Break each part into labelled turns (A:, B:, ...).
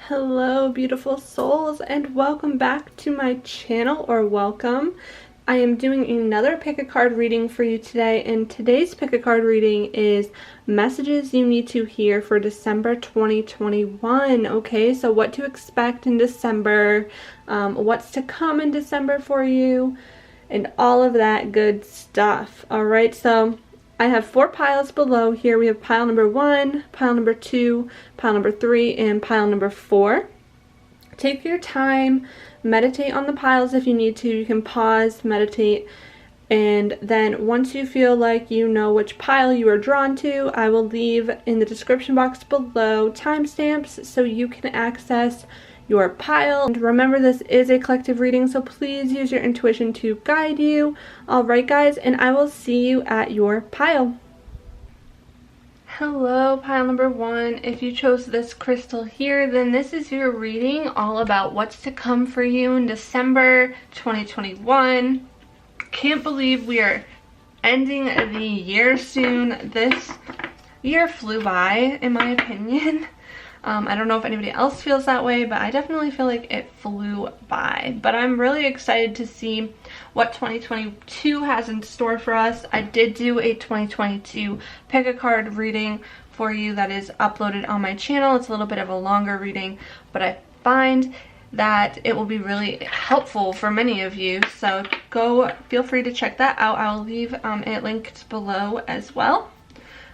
A: Hello beautiful souls, and welcome back to my channel, or welcome. I am doing another pick a card reading for you today, and today's pick a card reading is messages you need to hear for December 2021. Okay, so what to expect in December, what's to come in December for you, and all of that good stuff. Alright, so I have 4 piles below here. We have pile number 1, pile number 2, pile number 3, and pile number 4. Take your time, meditate on the piles if you need to. You can pause, meditate, and then once you feel like you know which pile you are drawn to, I will leave in the description box below timestamps so you can access your pile. And remember, this is a collective reading, so please use your intuition to guide you. Alright guys, and I will see you at your pile. Hello pile number 1. If you chose this crystal here, then this is your reading all about what's to come for you in December 2021. Can't believe we are ending the year soon. This year flew by, in my opinion. I don't know if anybody else feels that way, but I definitely feel like it flew by. But I'm really excited to see what 2022 has in store for us. I did do a 2022 pick a card reading for you that is uploaded on my channel. It's a little bit of a longer reading, but I find that it will be really helpful for many of you. So feel free to check that out. I'll leave it linked below as well.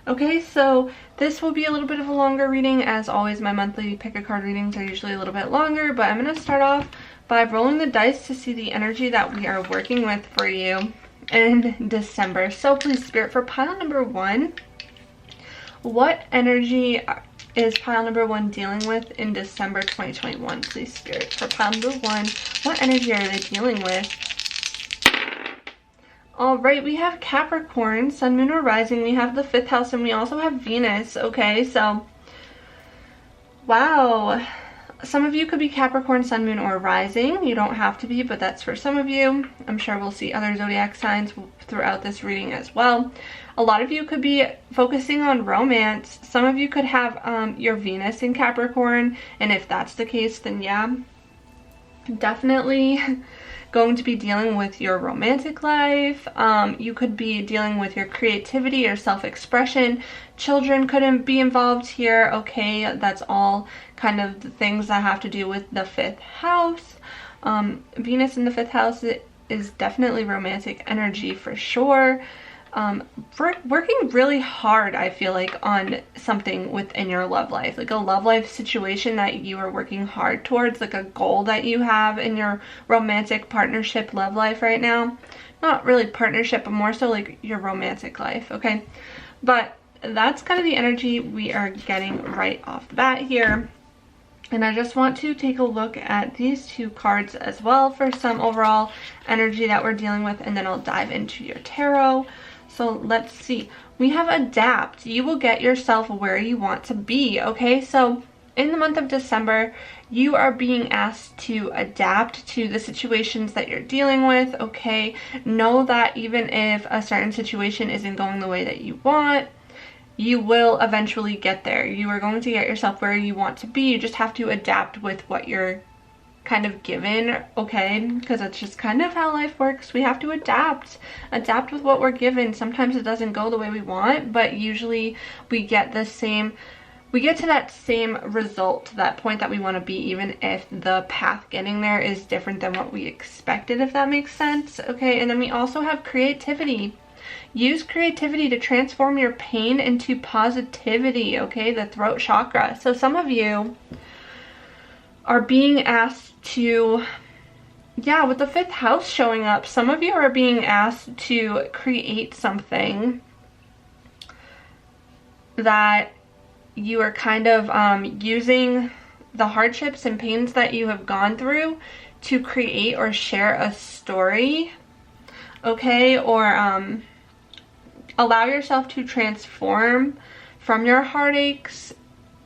A: Okay, so this will be a little bit of a longer reading. As always, my monthly pick a card readings are usually a little bit longer, but I'm going to start off by rolling the dice to see the energy that we are working with for you in December. So please, Spirit, for pile number 1, what energy is pile number 1 dealing with in December 2021? Please, Spirit, for pile number 1, what energy are they dealing with? Alright, we have Capricorn, Sun, Moon, or Rising. We have the 5th house, and we also have Venus. Okay, so, wow. Some of you could be Capricorn, Sun, Moon, or Rising. You don't have to be, but that's for some of you. I'm sure we'll see other zodiac signs throughout this reading as well. A lot of you could be focusing on romance. Some of you could have your Venus in Capricorn, and if that's the case, then yeah, definitely going to be dealing with your romantic life. You could be dealing with your creativity or self-expression. Children couldn't be involved here. Okay, that's all kind of the things that have to do with the 5th house. Venus in the 5th house is definitely romantic energy for sure. Working really hard, I feel like, on something within your love life, like a love life situation that you are working hard towards, like a goal that you have in your romantic partnership love life right now. Not really partnership, but more so like your romantic life, okay? But that's kind of the energy we are getting right off the bat here. And I just want to take a look at these 2 cards as well for some overall energy that we're dealing with, and then I'll dive into your tarot. So let's see. We have adapt. You will get yourself where you want to be. Okay, so in the month of December, you are being asked to adapt to the situations that you're dealing with. Okay, know that even if a certain situation isn't going the way that you want, you will eventually get there. You are going to get yourself where you want to be. You just have to adapt with what you're kind of given, okay? Because that's just kind of how life works. We have to adapt with what we're given. Sometimes it doesn't go the way we want, but usually we get to that same result, that point that we want to be, even if the path getting there is different than what we expected, if that makes sense. Okay, and then we also have creativity. Use creativity to transform your pain into positivity. Okay, the throat chakra. So some of you are being asked to, yeah, with the 5th house showing up, some of you are being asked to create something that you are kind of using the hardships and pains that you have gone through to create or share a story, okay? Or allow yourself to transform from your heartaches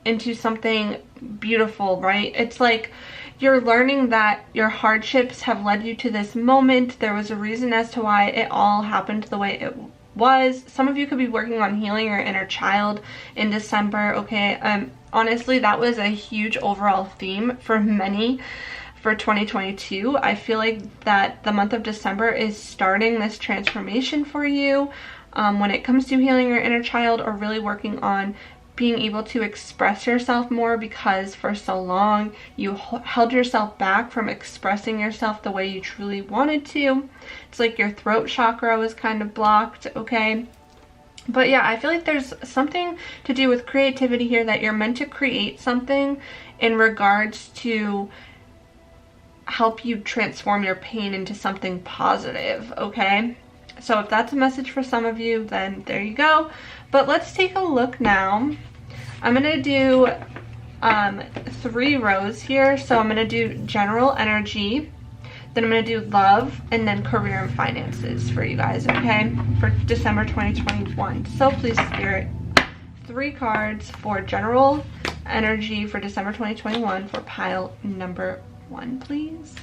A: into something beautiful, right? It's like you're learning that your hardships have led you to this moment. There was a reason as to why it all happened the way it was. Some of you could be working on healing your inner child in December, okay? Honestly, that was a huge overall theme for many for 2022. I feel like that the month of December is starting this transformation for you when it comes to healing your inner child, or really working on being able to express yourself more, because for so long you held yourself back from expressing yourself the way you truly wanted to. It's like your throat chakra was kind of blocked, okay? But yeah, I feel like there's something to do with creativity here, that you're meant to create something in regards to help you transform your pain into something positive, okay? So if that's a message for some of you, then there you go. But let's take a look now. I'm going to do 3 rows here. So I'm going to do general energy, then I'm going to do love, and then career and finances for you guys, okay? For December 2021. So please, Spirit, 3 cards for general energy for December 2021 for pile number 1, please.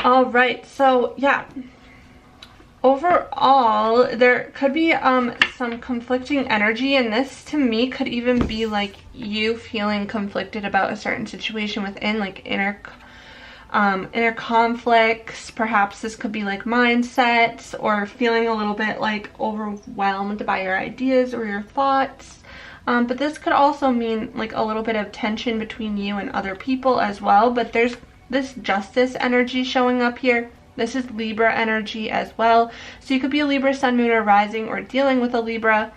A: All right, so yeah, overall there could be some conflicting energy, and this to me could even be like you feeling conflicted about a certain situation within, like inner conflicts. Perhaps this could be like mindsets, or feeling a little bit like overwhelmed by your ideas or your thoughts. But this could also mean like a little bit of tension between you and other people as well. But there's this justice energy showing up here. This is Libra energy as well. So you could be a Libra sun, moon, or rising, or dealing with a Libra.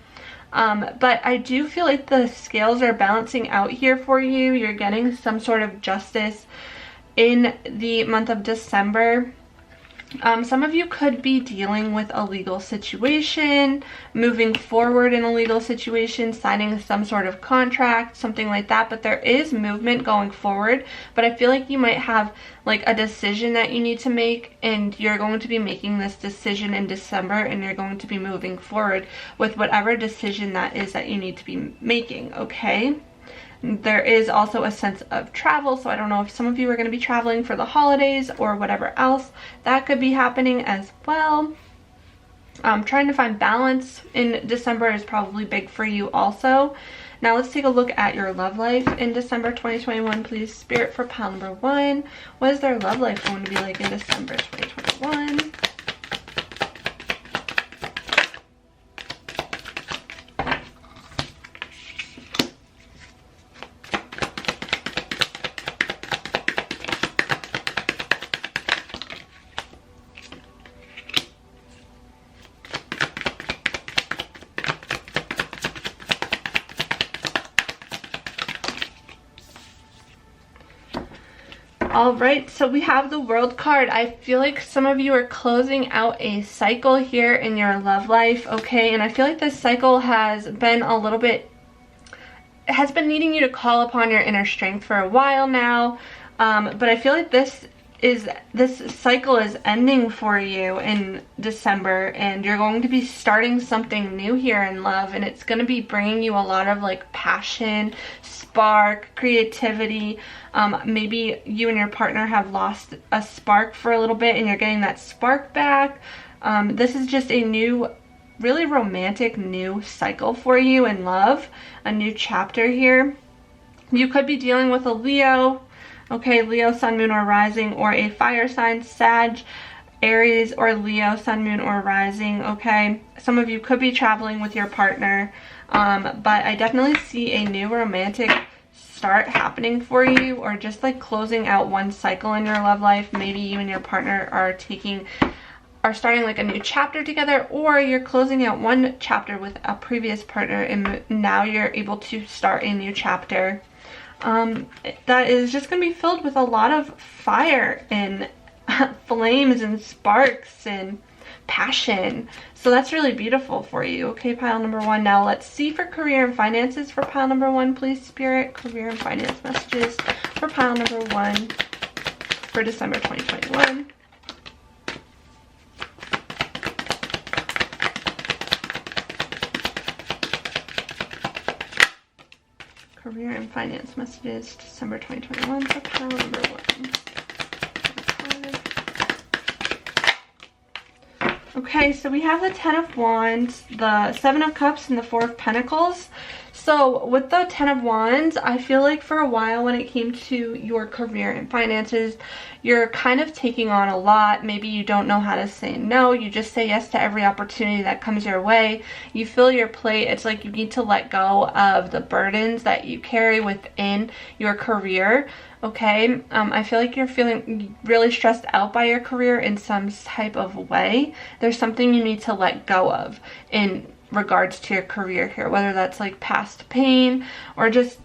A: But I do feel like the scales are balancing out here for you. You're getting some sort of justice in the month of December. Some of you could be dealing with a legal situation, moving forward in a legal situation, signing some sort of contract, something like that. But there is movement going forward. But I feel like you might have like a decision that you need to make, and you're going to be making this decision in December, and you're going to be moving forward with whatever decision that is that you need to be making, okay? There is also a sense of travel, so I don't know if some of you are going to be traveling for the holidays or whatever else. That could be happening as well. Trying to find balance in December is probably big for you also. Now let's take a look at your love life in December 2021, please. Spirit, for pile number 1. What is their love life going to be like in December 2021? All right, so we have the World card. I feel like some of you are closing out a cycle here in your love life, okay? And I feel like this cycle has been a little bit, has been needing you to call upon your inner strength for a while now. But I feel like this cycle is ending for you in December, and you're going to be starting something new here in love, and it's going to be bringing you a lot of like passion, spark, creativity. Maybe you and your partner have lost a spark for a little bit, and you're getting that spark back. This is just a new, really romantic new cycle for you in love, a new chapter here. You could be dealing with a Leo, okay, Leo, sun, moon, or rising, or a fire sign, Sag, Aries, or Leo, sun, moon, or rising, okay? Some of you could be traveling with your partner, but I definitely see a new romantic start happening for you, or just like closing out one cycle in your love life. Maybe you and your partner are starting like a new chapter together, or you're closing out one chapter with a previous partner, and now you're able to start a new chapter. That is just going to be filled with a lot of fire and flames and sparks and passion. So that's really beautiful for you. Okay, pile number 1. Now let's see for career and finances for pile number 1, please, Spirit. Career and finance messages for pile number 1 for December 2021. Career and finance messages, December 2021 for pile number 1. Okay, so we have the 10 of Wands, the 7 of Cups, and the 4 of Pentacles. So with the 10 of Wands, I feel like for a while when it came to your career and finances, you're kind of taking on a lot. Maybe you don't know how to say no. You just say yes to every opportunity that comes your way. You fill your plate. It's like you need to let go of the burdens that you carry within your career. Okay, I feel like you're feeling really stressed out by your career in some type of way. There's something you need to let go of in regards to your career here, whether that's like past pain or just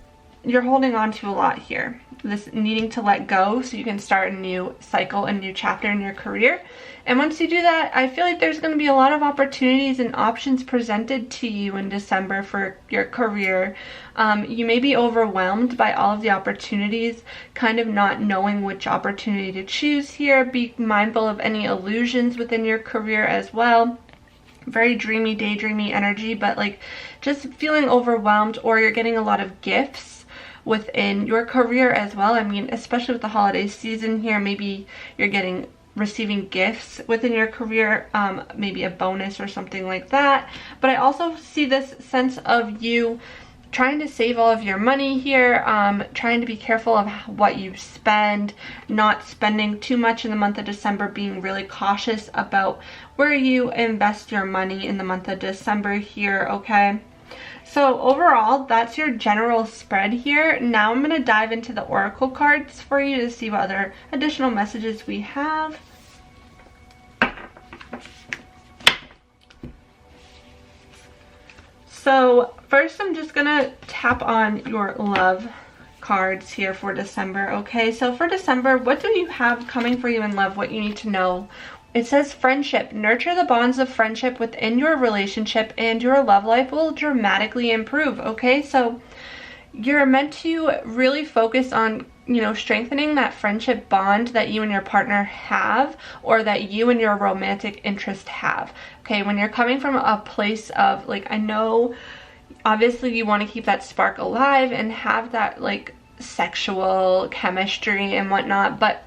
A: you're holding on to a lot here. This needing to let go so you can start a new cycle, a new chapter in your career. And once you do that, I feel like there's going to be a lot of opportunities and options presented to you in December for your career. You may be overwhelmed by all of the opportunities, kind of not knowing which opportunity to choose here. Be mindful of any illusions within your career as well. Very dreamy, daydreamy energy, but like just feeling overwhelmed, or you're getting a lot of gifts within your career as well. I mean, especially with the holiday season here, maybe you're receiving gifts within your career, maybe a bonus or something like that. But I also see this sense of you trying to save all of your money here, trying to be careful of what you spend, not spending too much in the month of December, being really cautious about where you invest your money in the month of December here, okay? So overall, that's your general spread here. Now I'm going to dive into the oracle cards for you to see what other additional messages we have. So first I'm just going to tap on your love cards here for December, okay? So for December, what do you have coming for you in love, what you need to know? It says friendship. Nurture the bonds of friendship within your relationship and your love life will dramatically improve, okay? So you're meant to really focus on, strengthening that friendship bond that you and your partner have, or that you and your romantic interest have, okay? When you're coming from a place of, like, I know obviously you want to keep that spark alive and have that, like, sexual chemistry and whatnot, but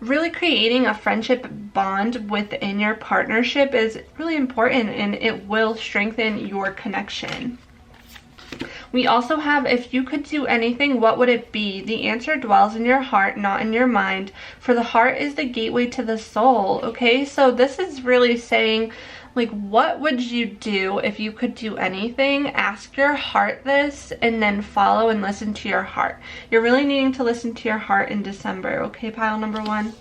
A: really creating a friendship bond within your partnership is really important, and it will strengthen your connection. We also have, if you could do anything, what would it be? The answer dwells in your heart, not in your mind, for the heart is the gateway to the soul, okay? So this is really saying, like, what would you do if you could do anything? Ask your heart this, and then follow and listen to your heart. You're really needing to listen to your heart in December, okay, pile number 1?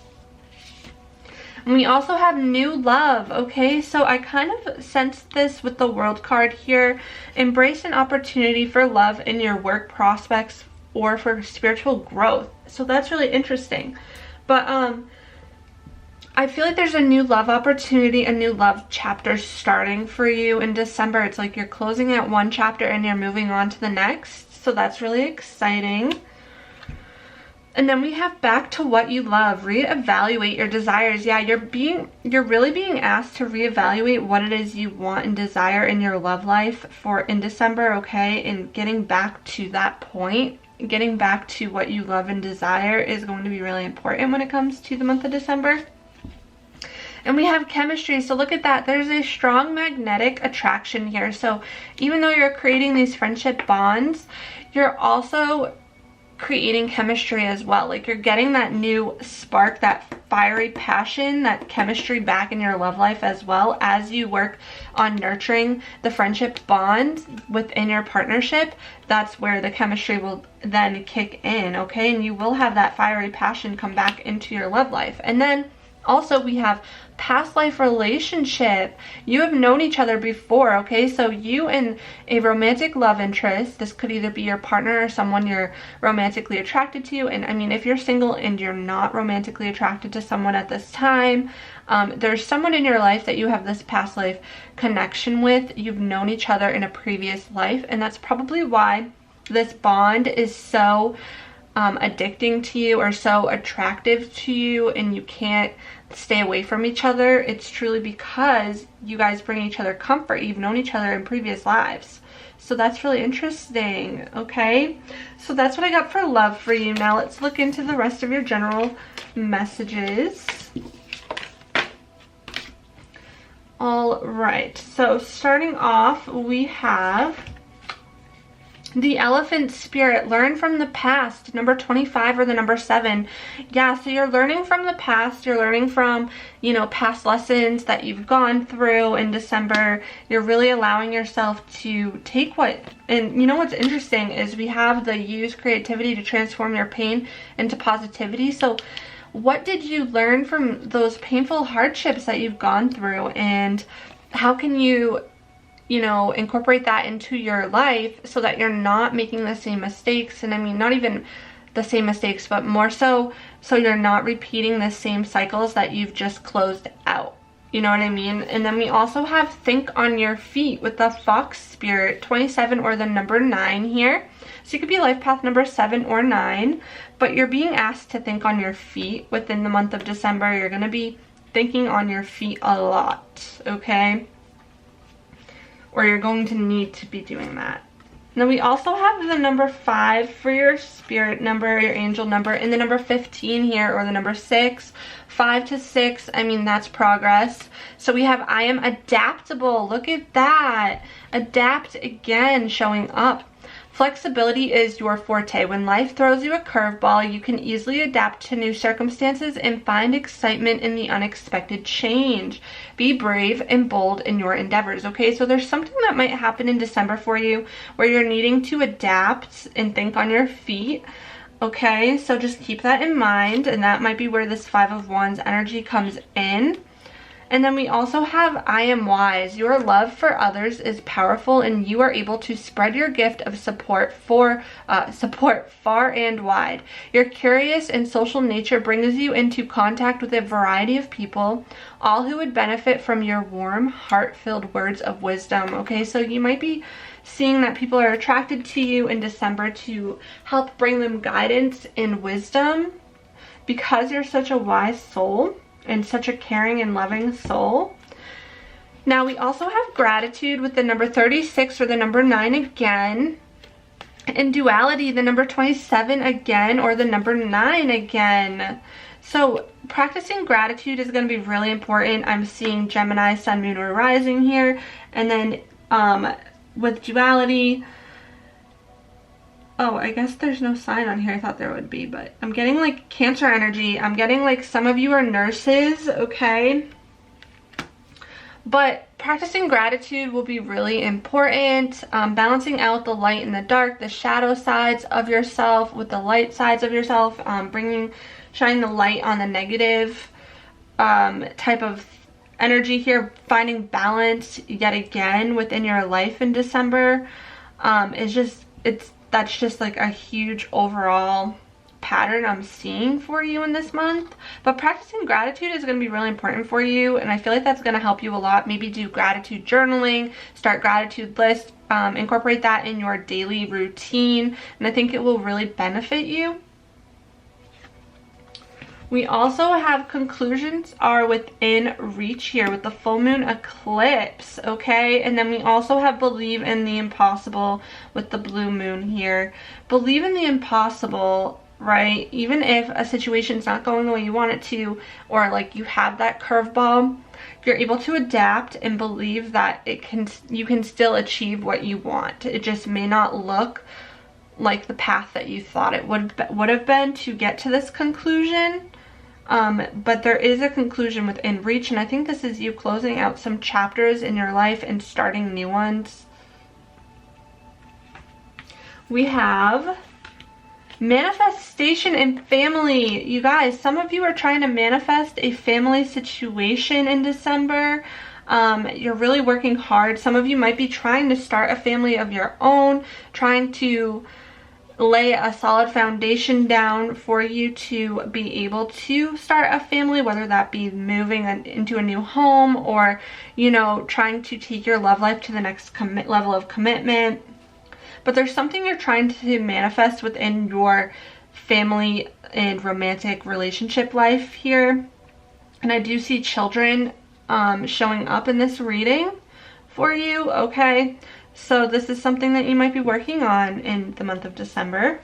A: And we also have new love, okay? So I kind of sensed this with the World card here. Embrace an opportunity for love in your work prospects or for spiritual growth. So that's really interesting. But I feel like there's a new love opportunity, a new love chapter starting for you in December. It's like you're closing out one chapter and you're moving on to the next. So that's really exciting. And then we have back to what you love. Reevaluate your desires. Yeah, you're really being asked to reevaluate what it is you want and desire in your love life for in December, okay? And getting back to that point, getting back to what you love and desire is going to be really important when it comes to the month of December. And we have chemistry. So look at that. There's a strong magnetic attraction here. So even though you're creating these friendship bonds, you're also creating chemistry as well. Like, you're getting that new spark, that fiery passion, that chemistry back in your love life as well, as you work on nurturing the friendship bond within your partnership. That's where the chemistry will then kick in, okay? And you will have that fiery passion come back into your love life. And then also we have past life relationship. You have known each other before, okay? So you and a romantic love interest, this could either be your partner or someone you're romantically attracted to. And I mean, if you're single and you're not romantically attracted to someone at this time, there's someone in your life that you have this past life connection with. You've known each other in a previous life, and that's probably why this bond is so addicting to you or so attractive to you, and you can't stay away from each other. It's truly because you guys bring each other comfort. You've known each other in previous lives. So that's really interesting, okay? So that's what I got for love for you. Now let's look into the rest of your general messages. All right, so starting off, we have the Elephant Spirit. Learn from the past, number 25 or the number 7. Yeah, so you're learning from the past. You're learning from, you know, past lessons that you've gone through in December. You're really allowing yourself to take and you know what's interesting is we have the use creativity to transform your pain into positivity. So what did you learn from those painful hardships that you've gone through, and how can you know, incorporate that into your life so that you're not making the same mistakes? And I mean, not even the same mistakes, but more so you're not repeating the same cycles that you've just closed out. You know what I mean? And then we also have think on your feet with the Fox Spirit, 27 or the number 9 here. So you could be life path number 7 or 9, but you're being asked to think on your feet within the month of December. You're going to be thinking on your feet a lot, okay? Or you're going to need to be doing that. Now we also have the number 5 for your spirit number, your angel number, and the number 15 here, or the number 6. 5 to 6, I mean, that's progress. So we have I am adaptable. Look at that. Adapt again, showing up. Flexibility is your forte. When life throws you a curveball, you can easily adapt to new circumstances and find excitement in the unexpected change. Be brave and bold in your endeavors, okay? So there's something that might happen in December for you where you're needing to adapt and think on your feet, okay? So just keep that in mind, and that might be where this 5 of Wands energy comes in. And then we also have I am wise. Your love for others is powerful, and you are able to spread your gift of support far and wide. Your curious and social nature brings you into contact with a variety of people, all who would benefit from your warm, heart-filled words of wisdom. Okay, so you might be seeing that people are attracted to you in December to help bring them guidance and wisdom because you're such a wise soul and such a caring and loving soul. Now we also have gratitude with the number 36 or the number 9 again. In duality, the number 27 again, or the number 9 again. So practicing gratitude is going to be really important. I'm seeing Gemini, Sun, Moon, or Rising here. And then with duality, oh, I guess there's no sign on here. I thought there would be, but I'm getting like Cancer energy. I'm getting like some of you are nurses, okay? But practicing gratitude will be really important. Balancing out the light and the dark, the shadow sides of yourself with the light sides of yourself, shining the light on the negative type of energy here. Finding balance yet again within your life in December that's just like a huge overall pattern I'm seeing for you in this month. But practicing gratitude is going to be really important for you, and I feel like that's going to help you a lot. Maybe do gratitude journaling, start gratitude lists, incorporate that in your daily routine, and I think it will really benefit you. We also have conclusions are within reach here with the full moon eclipse, okay? And then we also have believe in the impossible with the blue moon here. Believe in the impossible, right? Even if a situation's not going the way you want it to, or like you have that curveball, you're able to adapt and believe that you can still achieve what you want. It just may not look like the path that you thought it would have been to get to this conclusion. But there is a conclusion within reach, and I think this is you closing out some chapters in your life and starting new ones. We have Manifestation and family. You guys, some of you are trying to manifest a family situation in December. You're really working hard. Some of you might be trying to start a family of your own, trying to lay a solid foundation down for you to be able to start a family, whether that be moving into a new home or, you know, trying to take your love life to the next level of commitment. But there's something you're trying to manifest within your family and romantic relationship life here. And I do see children showing up in this reading for you, okay? So this is something that you might be working on in the month of December.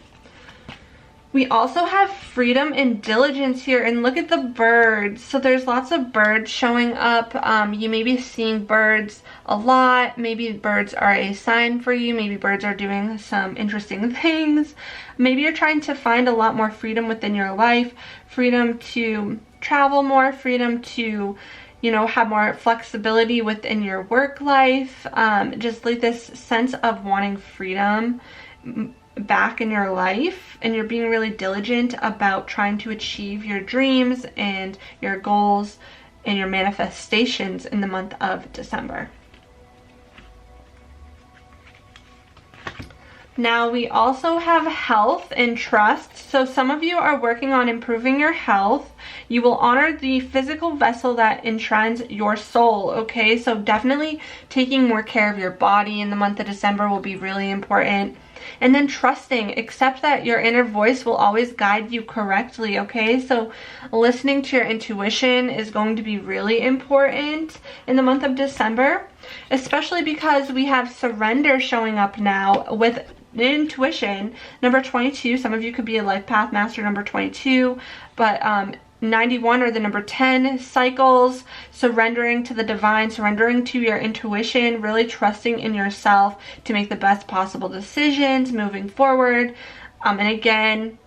A: We also have freedom and diligence here, and look at the birds. So there's lots of birds showing up. You may be seeing birds a lot. Maybe birds are a sign for you. Maybe birds are doing some interesting things. Maybe you're trying to find a lot more freedom within your life, freedom to travel more, freedom to, you know, have more flexibility within your work life. Just like this sense of wanting freedom back in your life, and you're being really diligent about trying to achieve your dreams and your goals and your manifestations in the month of December. Now we also have health and trust. So some of you are working on improving your health. You will honor the physical vessel that enshrines your soul, okay? So definitely taking more care of your body in the month of December will be really important. And then trusting, accept that your inner voice will always guide you correctly, okay? So listening to your intuition is going to be really important in the month of December, especially because we have surrender showing up now with intuition. Number 22, some of you could be a life path master number 22, but 91 or the number 10 cycles, surrendering to the divine, surrendering to your intuition, really trusting in yourself to make the best possible decisions moving forward. And again,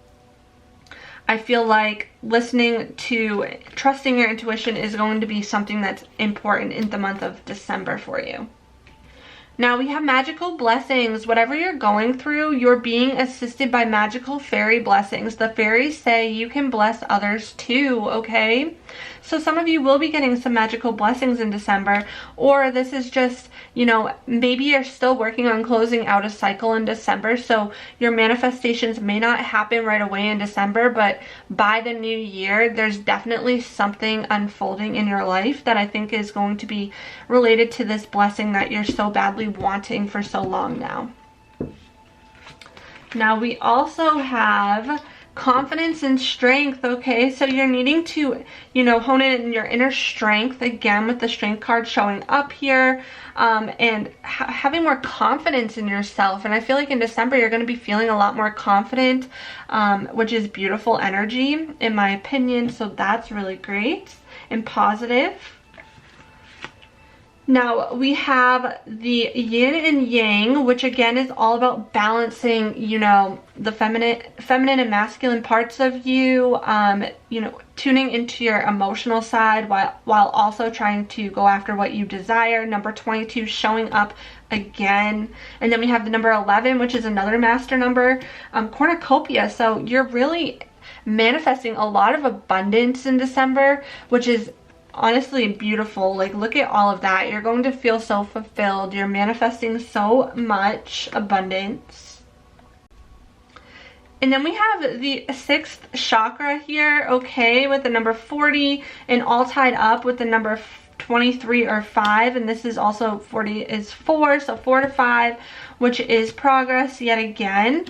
A: I feel like trusting your intuition is going to be something that's important in the month of December for you. Now we have magical blessings. Whatever you're going through, you're being assisted by magical fairy blessings. The fairies say you can bless others too, okay? So some of you will be getting some magical blessings in December, or this is just, you know, maybe you're still working on closing out a cycle in December, so your manifestations may not happen right away in December, but by the new year, there's definitely something unfolding in your life that I think is going to be related to this blessing that you're so badly wanting for so long now. Now we also have confidence and strength, okay? So you're needing to, you know, hone in your inner strength, again with the strength card showing up here, and having more confidence in yourself. And I feel like in December you're going to be feeling a lot more confident, which is beautiful energy in my opinion, so that's really great and positive. Now we have the yin and yang, which again is all about balancing, you know, the feminine and masculine parts of you, you know, tuning into your emotional side while also trying to go after what you desire. Number 22 showing up again. And then we have the number 11, which is another master number, cornucopia. So you're really manifesting a lot of abundance in December, which is honestly beautiful. Like, look at all of that. You're going to feel so fulfilled. You're manifesting so much abundance. And then we have the 6th chakra here, okay, with the number 40 and all tied up with the number 23 or 5, and this is also 40 is 4, so 4 to 5, which is progress yet again.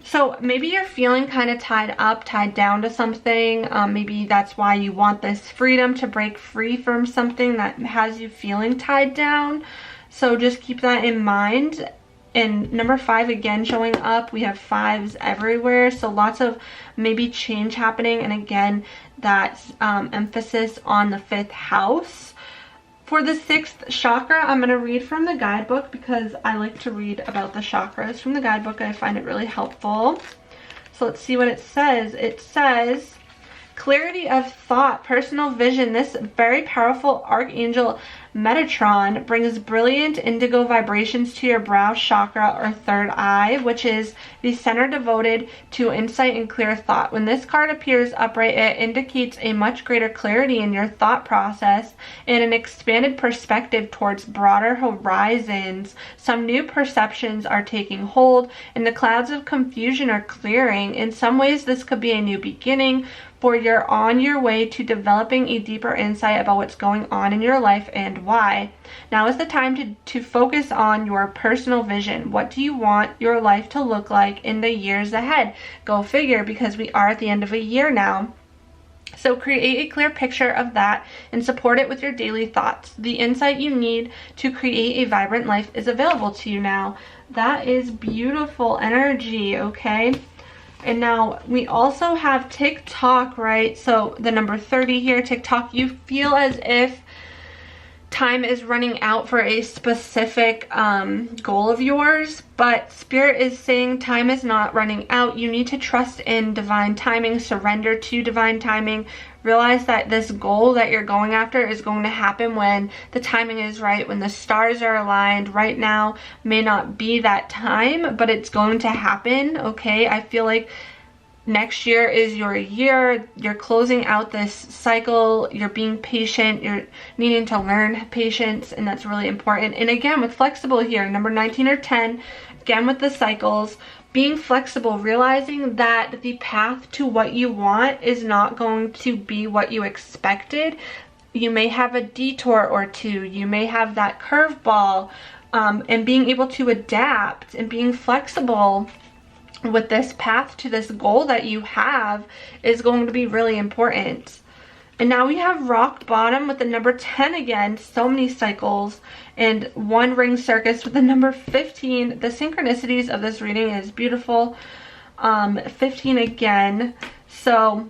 A: So maybe you're feeling kind of tied down to something. Maybe that's why you want this freedom to break free from something that has you feeling tied down. So just keep that in mind. And number 5 again showing up. We have 5s everywhere. So lots of maybe change happening. And again, that emphasis on the 5th house. For the 6th chakra, I'm going to read from the guidebook because I like to read about the chakras from the guidebook and I find it really helpful. So let's see what it says. It says, Clarity of thought, personal vision. This very powerful Archangel Metatron brings brilliant indigo vibrations to your brow chakra or third eye, which is the center devoted to insight and clear thought. When this card appears upright, it indicates a much greater clarity in your thought process and an expanded perspective towards broader horizons. Some new perceptions are taking hold and the clouds of confusion are clearing. In some ways, this could be a new beginning, for you're on your way to developing a deeper insight about what's going on in your life and why. Now is the time to focus on your personal vision. What do you want your life to look like in the years ahead? Go figure, because we are at the end of a year now. So create a clear picture of that and support it with your daily thoughts. The insight you need to create a vibrant life is available to you now. That is beautiful energy, okay? And now we also have Tik Tok, right? So the number 30 here, Tik Tok, you feel as if time is running out for a specific goal of yours, but Spirit is saying time is not running out. You need to trust in divine timing, surrender to divine timing. Realize that this goal that you're going after is going to happen when the timing is right, when the stars are aligned. Right now may not be that time, but it's going to happen, okay? I feel like next year is your year. You're closing out this cycle. You're being patient. You're needing to learn patience, and that's really important. And again, with flexible here, number 19 or 10, again with the cycles, being flexible, realizing that the path to what you want is not going to be what you expected. You may have a detour or two. You may have that curveball, and being able to adapt and being flexible with this path to this goal that you have is going to be really important. And now we have rock bottom with the number 10 again, so many cycles, and one ring circus with the number 15. The synchronicities of this reading is beautiful. 15 again. So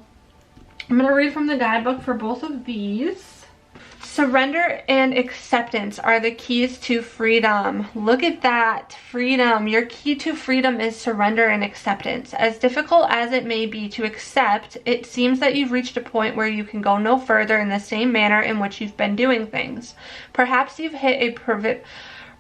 A: I'm going to read from the guidebook for both of these. Surrender and acceptance are the keys to freedom. Look at that, freedom. Your key to freedom is surrender and acceptance. As difficult as it may be to accept, it seems that you've reached a point where you can go no further in the same manner in which you've been doing things. Perhaps you've hit a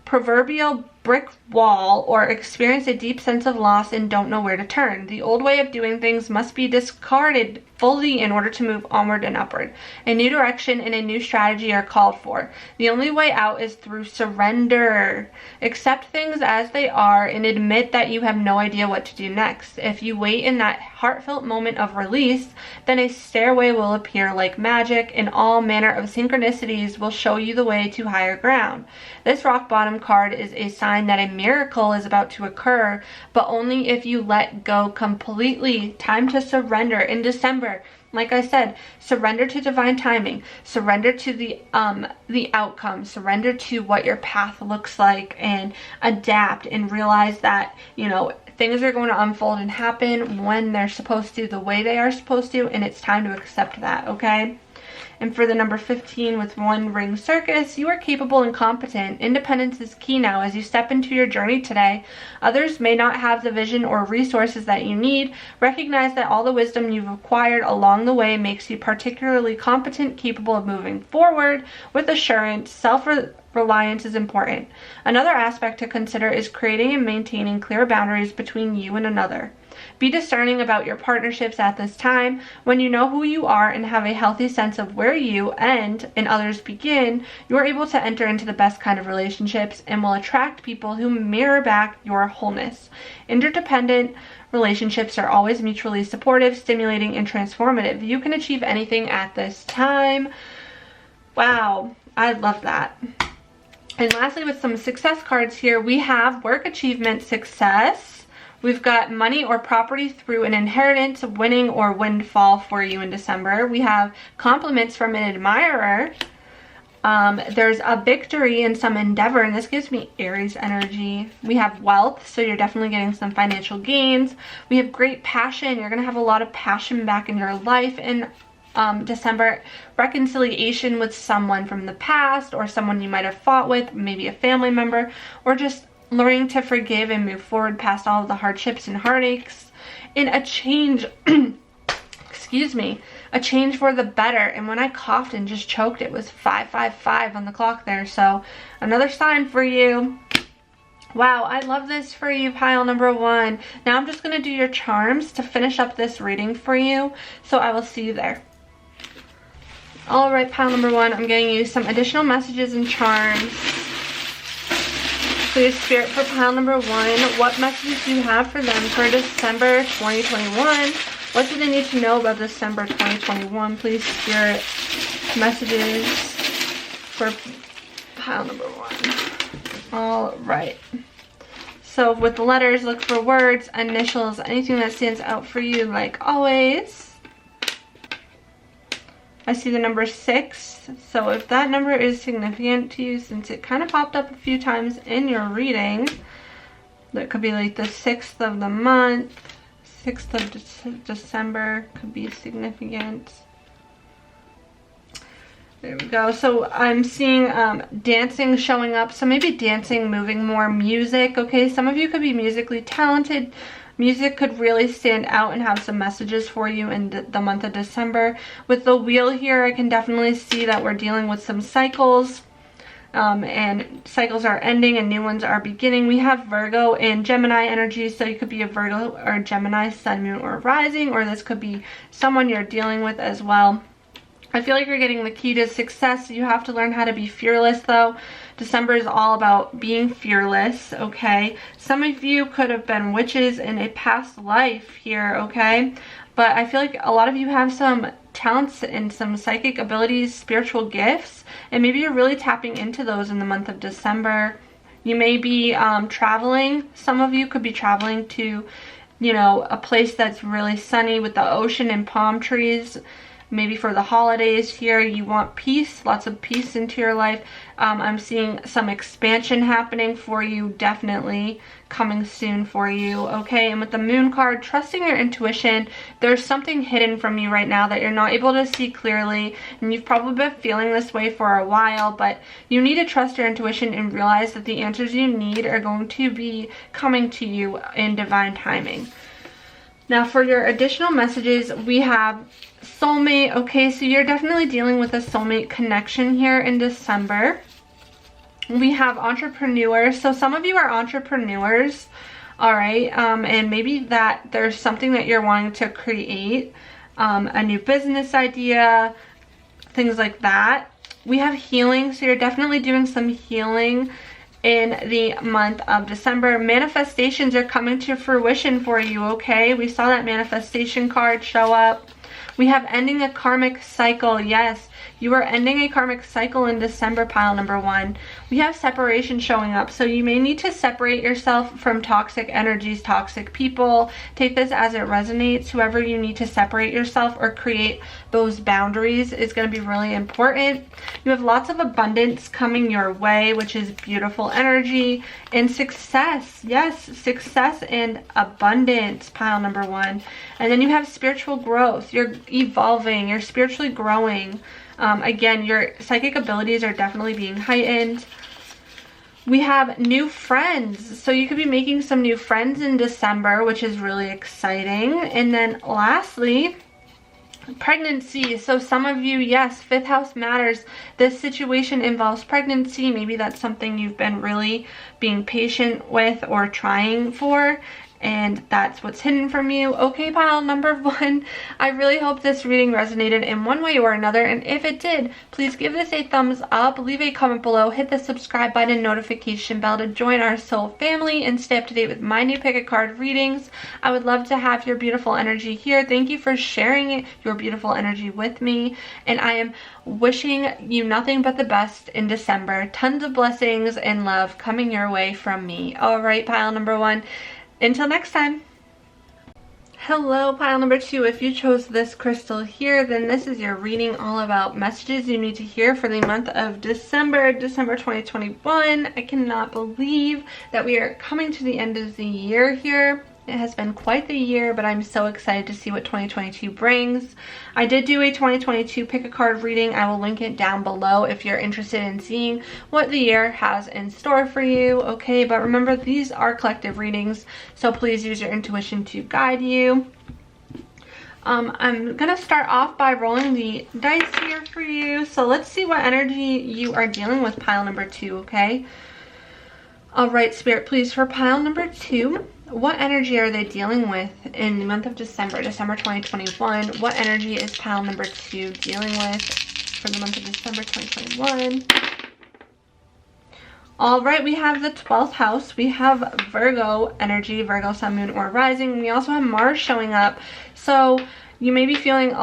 A: proverbial brick wall or experience a deep sense of loss and don't know where to turn. The old way of doing things must be discarded fully in order to move onward and upward. A new direction and a new strategy are called for. The only way out is through surrender. Accept things as they are and admit that you have no idea what to do next. If you wait in that heartfelt moment of release, then a stairway will appear like magic and all manner of synchronicities will show you the way to higher ground. This rock bottom card is a sign that a miracle is about to occur, but only if you let go completely. Time to surrender in December. Like I said, surrender to divine timing, surrender to the outcome, surrender to what your path looks like, and adapt and realize that, you know, things are going to unfold and happen when they're supposed to, the way they are supposed to, and it's time to accept that, okay? And for the number 15 with one ring circus, you are capable and competent. Independence is key now as you step into your journey today. Others may not have the vision or resources that you need. Recognize that all the wisdom you've acquired along the way makes you particularly competent, capable of moving forward with assurance. Self-reliance is important. Another aspect to consider is creating and maintaining clear boundaries between you and another. Be discerning about your partnerships at this time. When you know who you are and have a healthy sense of where you end and others begin, you are able to enter into the best kind of relationships and will attract people who mirror back your wholeness. Interdependent relationships are always mutually supportive, stimulating, and transformative. You can achieve anything at this time. Wow, I love that. And lastly, with some success cards here, we have work achievement success. We've got money or property through an inheritance, winning, or windfall for you in December. We have compliments from an admirer. There's a victory in some endeavor, and this gives me Aries energy. We have wealth, so you're definitely getting some financial gains. We have great passion. You're going to have a lot of passion back in your life in December. Reconciliation with someone from the past or someone you might have fought with, maybe a family member, or just learning to forgive and move forward past all of the hardships and heartaches. In a change excuse me, a change for the better. And when I coughed and just choked, it was 555 on the clock there. So another sign for you. Wow, I love this for you, pile number 1. Now I'm just going to do your charms to finish up this reading for you. So I will see you there. Alright, pile number 1, I'm getting you some additional messages and charms. Please, Spirit, for pile number 1, what messages do you have for them for December 2021? What do they need to know about December 2021? Please, Spirit, messages for pile number 1. Alright. So with the letters, look for words, initials, anything that stands out for you, like always. I see the number 6, so if that number is significant to you, since it kind of popped up a few times in your reading, that could be like the 6th of the month, 6th of December could be significant. There we go. So I'm seeing dancing showing up, so maybe dancing, moving more, music, okay? Some of you could be musically talented. Music could really stand out and have some messages for you in the month of December. With the wheel here, I can definitely see that we're dealing with some cycles. And cycles are ending and new ones are beginning. We have Virgo and Gemini energy, so you could be a Virgo or Gemini, sun, moon, or rising, or this could be someone you're dealing with as well. I feel like you're getting the key to success. You have to learn how to be fearless, though. December is all about being fearless, okay? Some of you could have been witches in a past life here, okay? But I feel like a lot of you have some talents and some psychic abilities, spiritual gifts, and maybe you're really tapping into those in the month of December. You may be traveling. Some of you could be traveling to, you know, a place that's really sunny with the ocean and palm trees. Maybe for the holidays here, you want peace, lots of peace into your life. I'm seeing some expansion happening for you, definitely coming soon for you, okay? And with the moon card, trusting your intuition, there's something hidden from you right now that you're not able to see clearly, and you've probably been feeling this way for a while, but you need to trust your intuition and realize that the answers you need are going to be coming to you in divine timing. Now for your additional messages, we have soulmate, okay? So you're definitely dealing with a soulmate connection here in December. We have entrepreneur, so some of you are entrepreneurs, all right? And maybe that there's something that you're wanting to create, a new business idea, things like that. We have healing, so you're definitely doing some healing in the month of December. Manifestations are coming to fruition for you, okay? We saw that manifestation card show up. We have ending a karmic cycle. Yes, you are ending a karmic cycle in December, pile number 1. We have separation showing up, so you may need to separate yourself from toxic energies, toxic people. Take this as it resonates. Whoever you need to separate yourself or create those boundaries is going to be really important. You have lots of abundance coming your way, which is beautiful energy. And success. Yes, success and abundance, pile number 1. And then you have spiritual growth. You're evolving. You're spiritually growing. Again, your psychic abilities are definitely being heightened. We have new friends. So you could be making some new friends in December, which is really exciting. And then lastly, pregnancy. So some of you, yes, 5th house matters. This situation involves pregnancy. Maybe that's something you've been really being patient with or trying for, and that's what's hidden from you. Okay, pile number 1, I really hope this reading resonated in one way or another, and if it did, please give this a thumbs up, leave a comment below, hit the subscribe button, notification bell to join our soul family and stay up to date with my new pick a card readings. I would love to have your beautiful energy here. Thank you for sharing your beautiful energy with me, and I am wishing you nothing but the best in December. Tons of blessings and love coming your way from me. All right, pile number 1. Until next time. Hello, pile number 2. If you chose this crystal here, then this is your reading all about messages you need to hear for the month of December 2021. I cannot believe that we are coming to the end of the year here. It has been quite the year, but I'm so excited to see what 2022 brings. I did do a 2022 pick a card reading. I will link it down below if you're interested in seeing what the year has in store for you, okay? But remember, these are collective readings, so please use your intuition to guide you. I'm gonna start off by rolling the dice here for you. So let's see what energy you are dealing with, pile number 2, okay? All right, Spirit, please, for pile number 2, what energy are they dealing with in the month of December 2021? What energy is pile number 2 dealing with for the month of December 2021? All right, we have the 12th house. We have Virgo energy, Virgo, sun, moon, or rising. We also have Mars showing up. So you may be feeling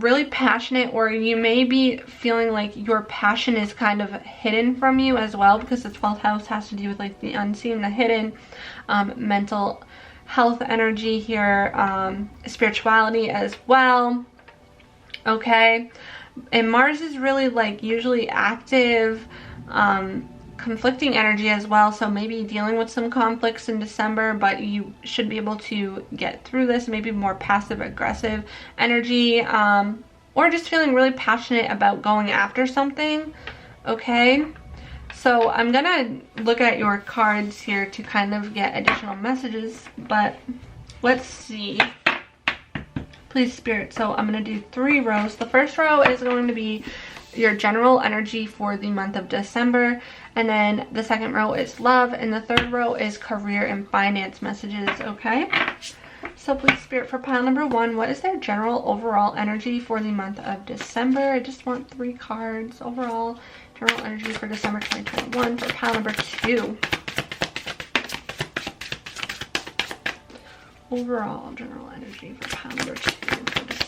A: really passionate, or you may be feeling like your passion is kind of hidden from you as well, because the 12th house has to do with like the unseen, the hidden, mental health energy here, spirituality as well. Okay, and Mars is really like usually active, conflicting energy as well, so maybe dealing with some conflicts in December, but you should be able to get through this. Maybe more passive aggressive energy, or just feeling really passionate about going after something. Okay, so I'm gonna look at your cards here to kind of get additional messages, but let's see, please, Spirit. So I'm gonna do 3 rows. The first row is going to be your general energy for the month of December, and then the second row is love, and the third row is career and finance messages. Okay, so please, Spirit, for pile number 1, what is their general overall energy for the month of December? I just want 3 cards. Overall general energy for December 2021 for pile number 2. Overall general energy for pile number 2 for December.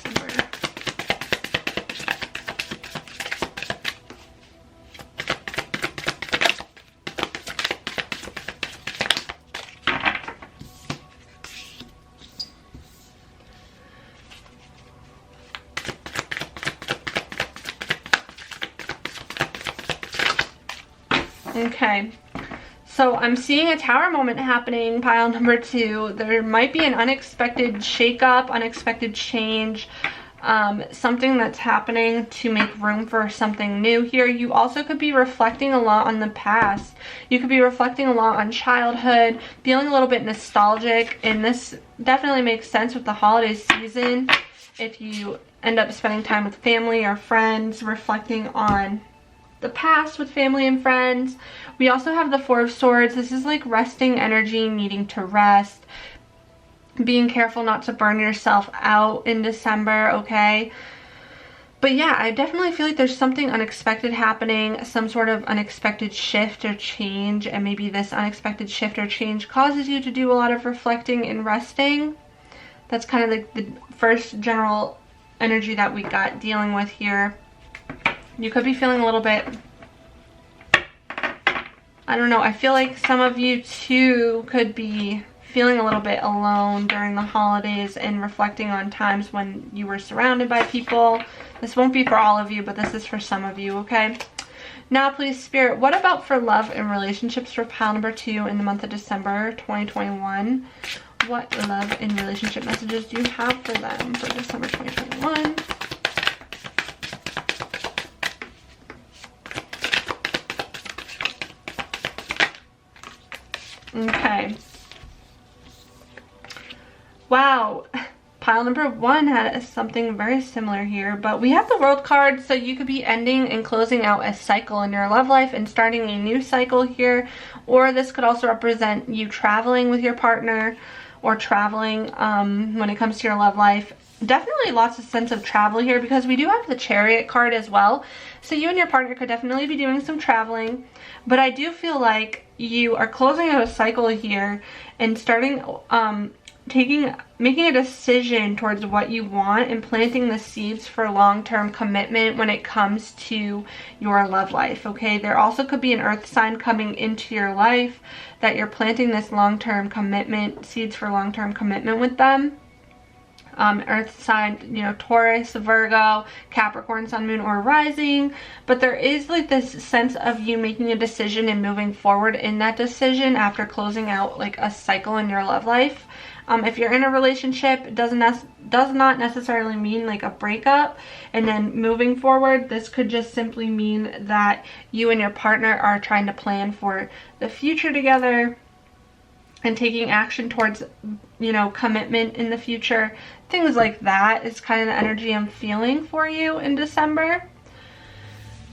A: Okay, so I'm seeing a tower moment happening, pile number 2. There might be an unexpected shakeup, unexpected change, something that's happening to make room for something new here. You also could be reflecting a lot on the past. You could be reflecting a lot on childhood, feeling a little bit nostalgic, and this definitely makes sense with the holiday season. If you end up spending time with family or friends, reflecting on the past with family and friends. We also have the 4 of Swords. This is like resting energy, needing to rest, being careful not to burn yourself out in December, okay? But yeah, I definitely feel like there's something unexpected happening, some sort of unexpected shift or change, and maybe this unexpected shift or change causes you to do a lot of reflecting and resting. That's kind of like the first general energy that we got dealing with here. You could be feeling a little bit, I don't know, I feel like some of you too could be feeling a little bit alone during the holidays and reflecting on times when you were surrounded by people. This won't be for all of you, but this is for some of you, okay? Now, please, Spirit, what about for love and relationships for pile number 2 in the month of December 2021? What love and relationship messages do you have for them for December 2021? Okay. Wow. Pile number 1 had something very similar here, but we have the World card, so you could be ending and closing out a cycle in your love life and starting a new cycle here, or this could also represent you traveling with your partner or traveling when it comes to your love life. Definitely lots of sense of travel here, because we do have the Chariot card as well, so you and your partner could definitely be doing some traveling. But I do feel like you are closing out a cycle here and starting making a decision towards what you want and planting the seeds for long-term commitment when it comes to your love life. Okay, there also could be an earth sign coming into your life that you're planting this long-term commitment, seeds for long-term commitment with them. Earth sign, you know, Taurus, Virgo, Capricorn, sun, moon, or rising. But there is like this sense of you making a decision and moving forward in that decision after closing out like a cycle in your love life. If you're in a relationship, it does not necessarily mean like a breakup and then moving forward. This could just simply mean that you and your partner are trying to plan for the future together. and taking action towards, you know, commitment in the future. Things like that is kind of the energy I'm feeling for you in December.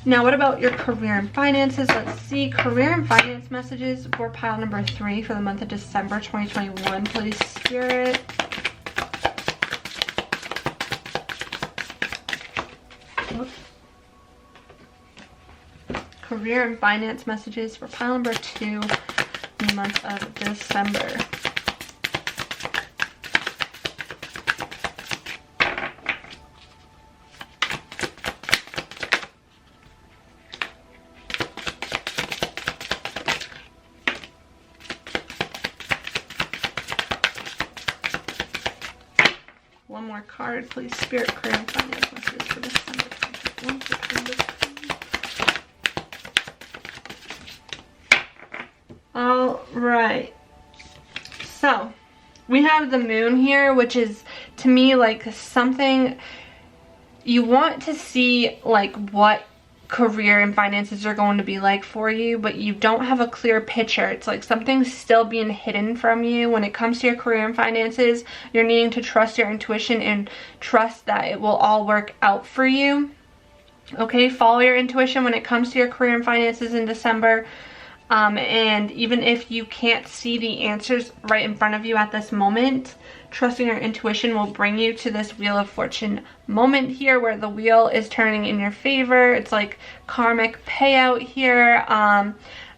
A: Now, what about your career and finances? Let's see. Career and finance messages for pile number 3 for the month of December 2021. Please, Spirit. Oops. Career and finance messages for pile number 2 in the month of December. One more card, please. Spirit, career, and finance messages for December 2021. All right. So we have the moon here, which is to me like something you want to see, like what career and finances are going to be like for you, but you don't have a clear picture. It's like something's still being hidden from you when it comes to your career and finances. You're needing to trust your intuition and trust that it will all work out for you. Okay, follow your intuition when it comes to your career and finances in December. And even if you can't see the answers right in front of you at this moment, trusting your intuition will bring you to this Wheel of Fortune moment here where the wheel is turning in your favor. It's like karmic payout here,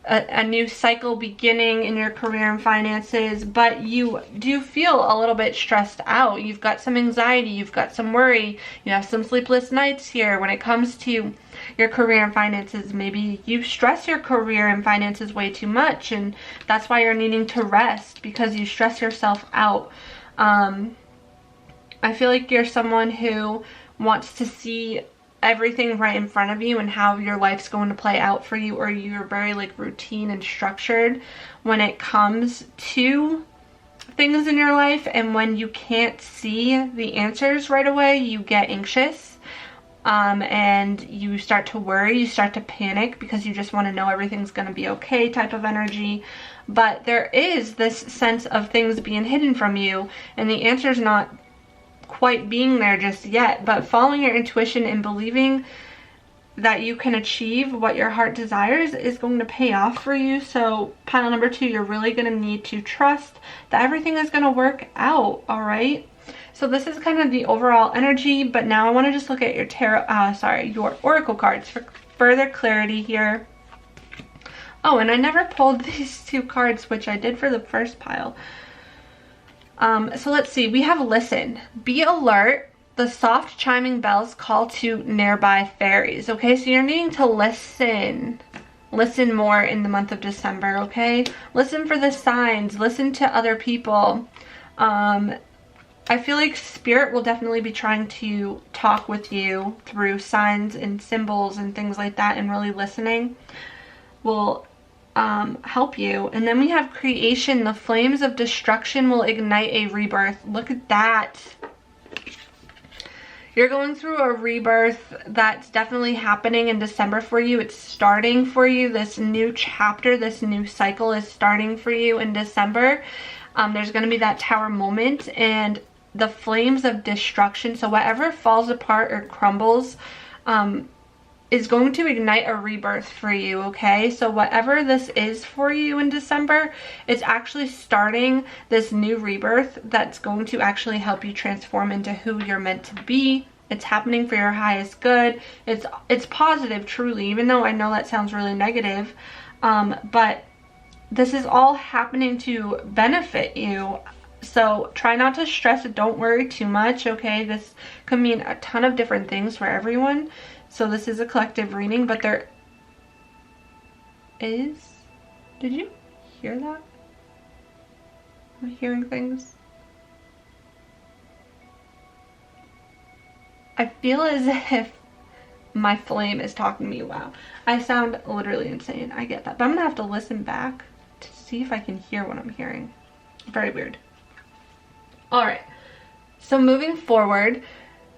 A: a new cycle beginning in your career and finances, but you do feel a little bit stressed out. You've got some anxiety, you've got some worry, you have some sleepless nights here when it comes to your career and finances. Maybe you stress your career and finances way too much, and that's why you're needing to rest, because you stress yourself out. I feel like you're someone who wants to see everything right in front of you and how your life's going to play out for you, or you're very like routine and structured when it comes to things in your life, and when you can't see the answers right away, you get anxious, and you start to worry, you start to panic because you just want to know everything's going to be okay type of energy. But there is this sense of things being hidden from you, and the answer's not quite being there just yet, but following your intuition and believing that you can achieve what your heart desires is going to pay off for you. So pile number 2, you're really going to need to trust that everything is going to work out. All right, so this is kind of the overall energy, but now I want to just look at your your oracle cards for further clarity here. Oh, and I never pulled these 2 cards, which I did for the first pile. So let's see. We have listen. Be alert. The soft chiming bells call to nearby fairies. Okay, so you're needing to listen. Listen more in the month of December, okay? Listen for the signs. Listen to other people. I feel like Spirit will definitely be trying to talk with you through signs and symbols and things like that, and really listening will help you. And then we have creation. The flames of destruction will ignite a rebirth. Look at that. You're going through a rebirth that's definitely happening in December for you. It's starting for you. This new chapter, this new cycle is starting for you in December. There's going to be that tower moment and the flames of destruction. So whatever falls apart or crumbles, is going to ignite a rebirth for you, okay? So whatever this is for you in December, it's actually starting this new rebirth that's going to actually help you transform into who you're meant to be. It's happening for your highest good. It's positive, truly, even though I know that sounds really negative. But this is all happening to benefit you. So try not to stress it. Don't worry too much, okay? This could mean a ton of different things for everyone. So this is a collective reading, but there is... Did you hear that? Am I hearing things? I feel as if my flame is talking to me. Wow. I sound literally insane. I get that. But I'm going to have to listen back to see if I can hear what I'm hearing. Very weird. Alright. So moving forward,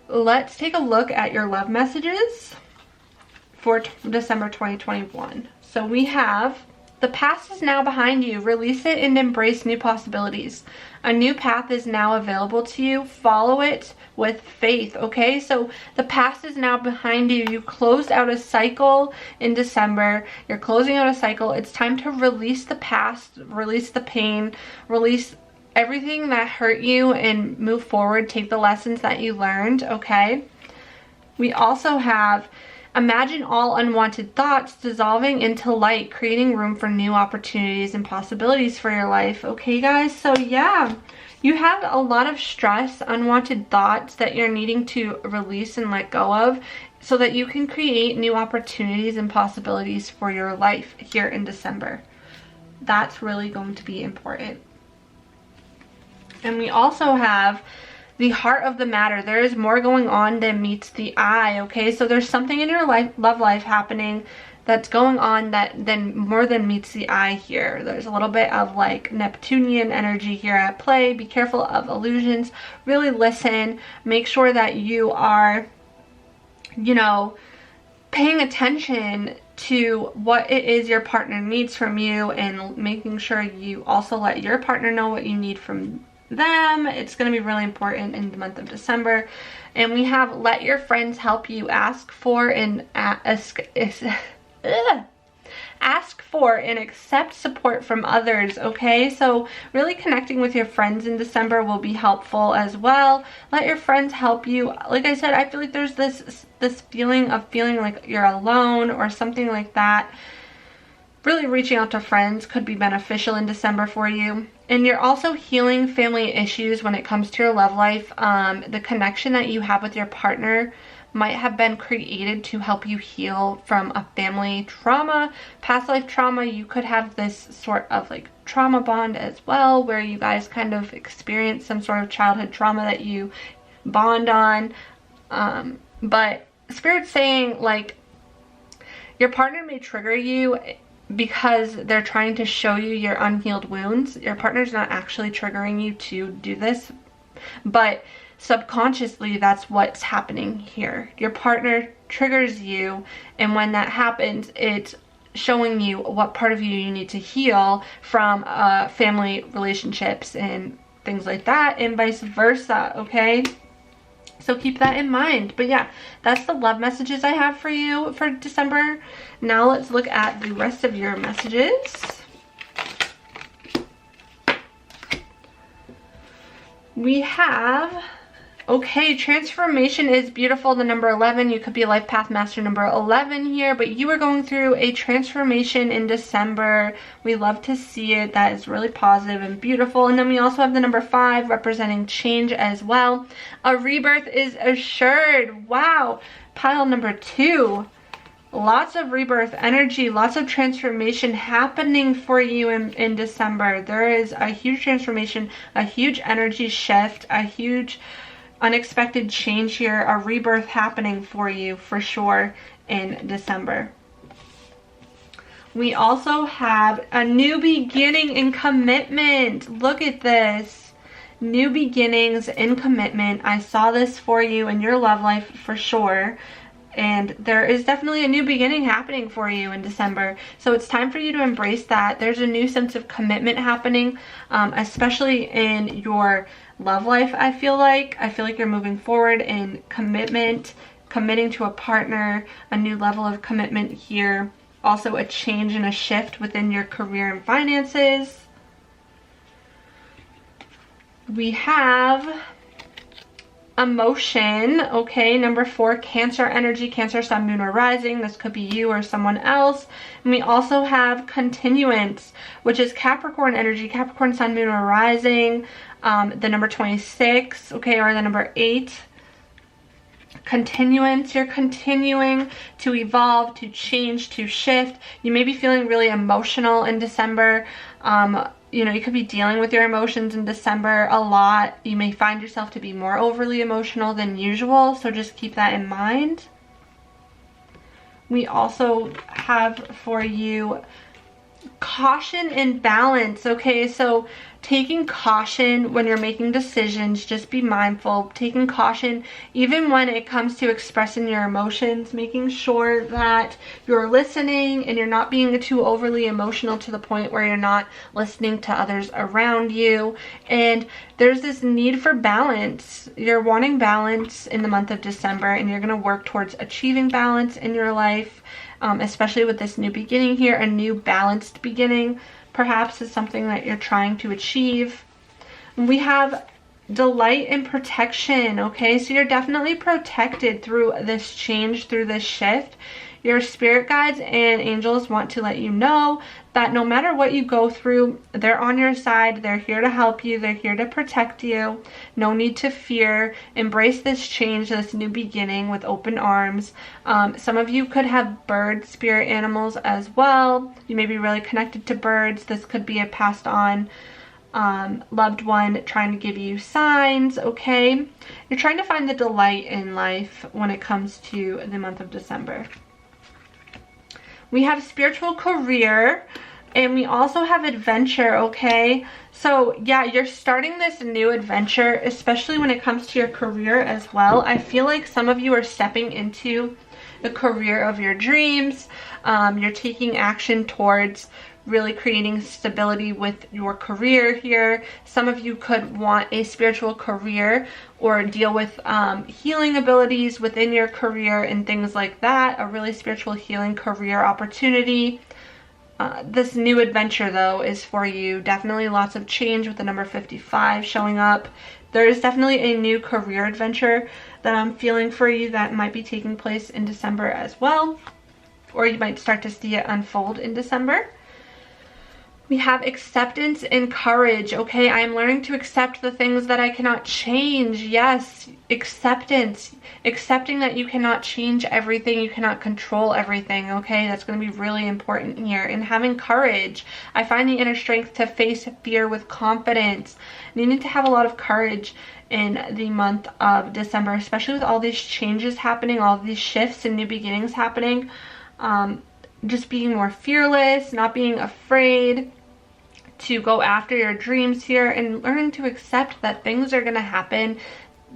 A: let's take a look at your love messages for December 2021. So we have The past is now behind you. Release it and embrace new possibilities. A new path is now available to you. Follow it with faith, okay? So the past is now behind you. You closed out a cycle in December. You're closing out a cycle. It's time to release the past, release the pain, release everything that hurt you and move forward. Take the lessons that you learned, okay? We also have imagine all unwanted thoughts dissolving into light, creating room for new opportunities and possibilities for your life. Okay, guys? So yeah, you have a lot of stress, unwanted thoughts that you're needing to release and let go of so that you can create new opportunities and possibilities for your life here in December. That's really going to be important. And we also have the heart of the matter. There is more going on than meets the eye, okay? So there's something in your love life happening that's going on that more than meets the eye here. There's a little bit of like Neptunian energy here at play. Be careful of illusions. Really listen. Make sure that you are, you know, paying attention to what it is your partner needs from you, and making sure you also let your partner know what you need from them. It's going to be really important in the month of December. And we have let your friends help you. Ask for and accept support from others, okay? So really connecting with your friends in December will be helpful as well. Let your friends help you. Like I said, I feel like there's this feeling of feeling like you're alone or something like that. Really reaching out to friends could be beneficial in December for you. And you're also healing family issues when it comes to your love life. The connection that you have with your partner might have been created to help you heal from a family trauma, past life trauma. You could have this sort of like trauma bond as well, where you guys kind of experience some sort of childhood trauma that you bond on. But Spirit's saying like your partner may trigger you because they're trying to show you your unhealed wounds. Your partner's not actually triggering you to do this, but subconsciously that's what's happening here. Your partner triggers you, and when that happens, it's showing you what part of you need to heal from family relationships and things like that, and vice versa, okay? So keep that in mind. But yeah, that's the love messages I have for you for December. Now let's look at the rest of your messages. We have, okay, transformation is beautiful. The number 11, you could be life path master number 11 here, but you are going through a transformation in December. We love to see it. That is really positive and beautiful. And then we also have the number 5 representing change as well. A rebirth is assured. Wow. Pile number 2. Lots of rebirth energy, lots of transformation happening for you in December. There is a huge transformation, a huge energy shift, a huge unexpected change here, a rebirth happening for you for sure in December. We also have a new beginning and commitment. Look at this. New beginnings and commitment. I saw this for you in your love life for sure. And there is definitely a new beginning happening for you in December. So it's time for you to embrace that. There's a new sense of commitment happening, especially in your love life, I feel like. I feel like you're moving forward in commitment, committing to a partner, a new level of commitment here. Also a change and a shift within your career and finances. We have emotion, okay, number 4, Cancer energy, Cancer, Sun, Moon, or Rising. This could be you or someone else. And we also have continuance, which is Capricorn energy, Capricorn, Sun, Moon, or Rising. The number 26, okay, or the number 8. Continuance, you're continuing to evolve, to change, to shift. You may be feeling really emotional in December. You know, you could be dealing with your emotions in December a lot. You may find yourself to be more overly emotional than usual, so just keep that in mind. We also have for you Caution and balance, okay? So taking caution when you're making decisions, just be mindful. Taking caution even when it comes to expressing your emotions, making sure that you're listening and you're not being too overly emotional to the point where you're not listening to others around you. And there's this need for balance. You're wanting balance in the month of December, and you're going to work towards achieving balance in your life. Especially with this new beginning here, a new balanced beginning perhaps is something that you're trying to achieve. We have delight and protection, okay? So you're definitely protected through this change, through this shift. Your spirit guides and angels want to let you know that no matter what you go through, they're on your side. They're here to help you. They're here to protect you. No need to fear. Embrace this change, this new beginning with open arms. Some of you could have bird spirit animals as well. You may be really connected to birds. This could be a passed on loved one trying to give you signs, okay? You're trying to find the delight in life when it comes to the month of December. We have spiritual career, and we also have adventure, okay? So yeah, you're starting this new adventure, especially when it comes to your career as well. I feel like some of you are stepping into the career of your dreams. You're taking action towards really creating stability with your career here. Some of you could want a spiritual career or deal with healing abilities within your career and things like that. A really spiritual healing career opportunity. This new adventure though is for you. Definitely lots of change with the number 55 showing up. There is definitely a new career adventure that I'm feeling for you that might be taking place in December as well. Or you might start to see it unfold in December. We have acceptance and courage, okay? I am learning to accept the things that I cannot change. Yes, acceptance. Accepting that you cannot change everything, you cannot control everything, okay? That's going to be really important here. And having courage. I find the inner strength to face fear with confidence. You need to have a lot of courage in the month of December, especially with all these changes happening, all these shifts and new beginnings happening. Just being more fearless, not being afraid to go after your dreams here, and learning to accept that things are going to happen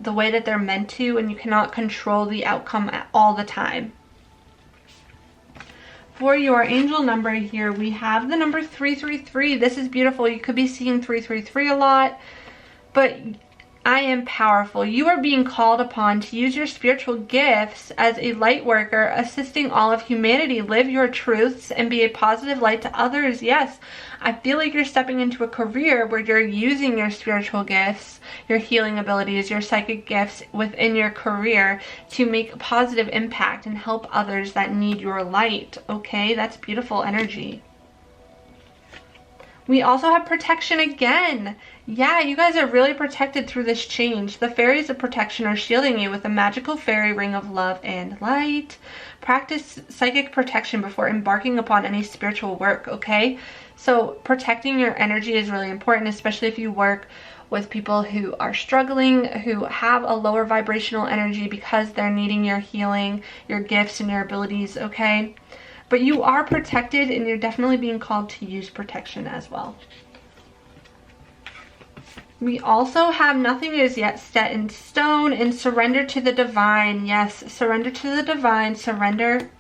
A: the way that they're meant to, and you cannot control the outcome all the time. For your angel number here, we have the number 333. This is beautiful. You could be seeing 333 a lot, but I am powerful. You are being called upon to use your spiritual gifts as a light worker, assisting all of humanity. Live your truths and be a positive light to others. Yes, I feel like you're stepping into a career where you're using your spiritual gifts, your healing abilities, your psychic gifts within your career to make a positive impact and help others that need your light. Okay, that's beautiful energy. We also have protection again. Yeah, you guys are really protected through this change. The fairies of protection are shielding you with a magical fairy ring of love and light. Practice psychic protection before embarking upon any spiritual work, okay? So protecting your energy is really important, especially if you work with people who are struggling, who have a lower vibrational energy because they're needing your healing, your gifts, and your abilities, okay? But you are protected, and you're definitely being called to use protection as well. We also have nothing is yet set in stone, and surrender to the divine. Yes, surrender to the divine. Surrender,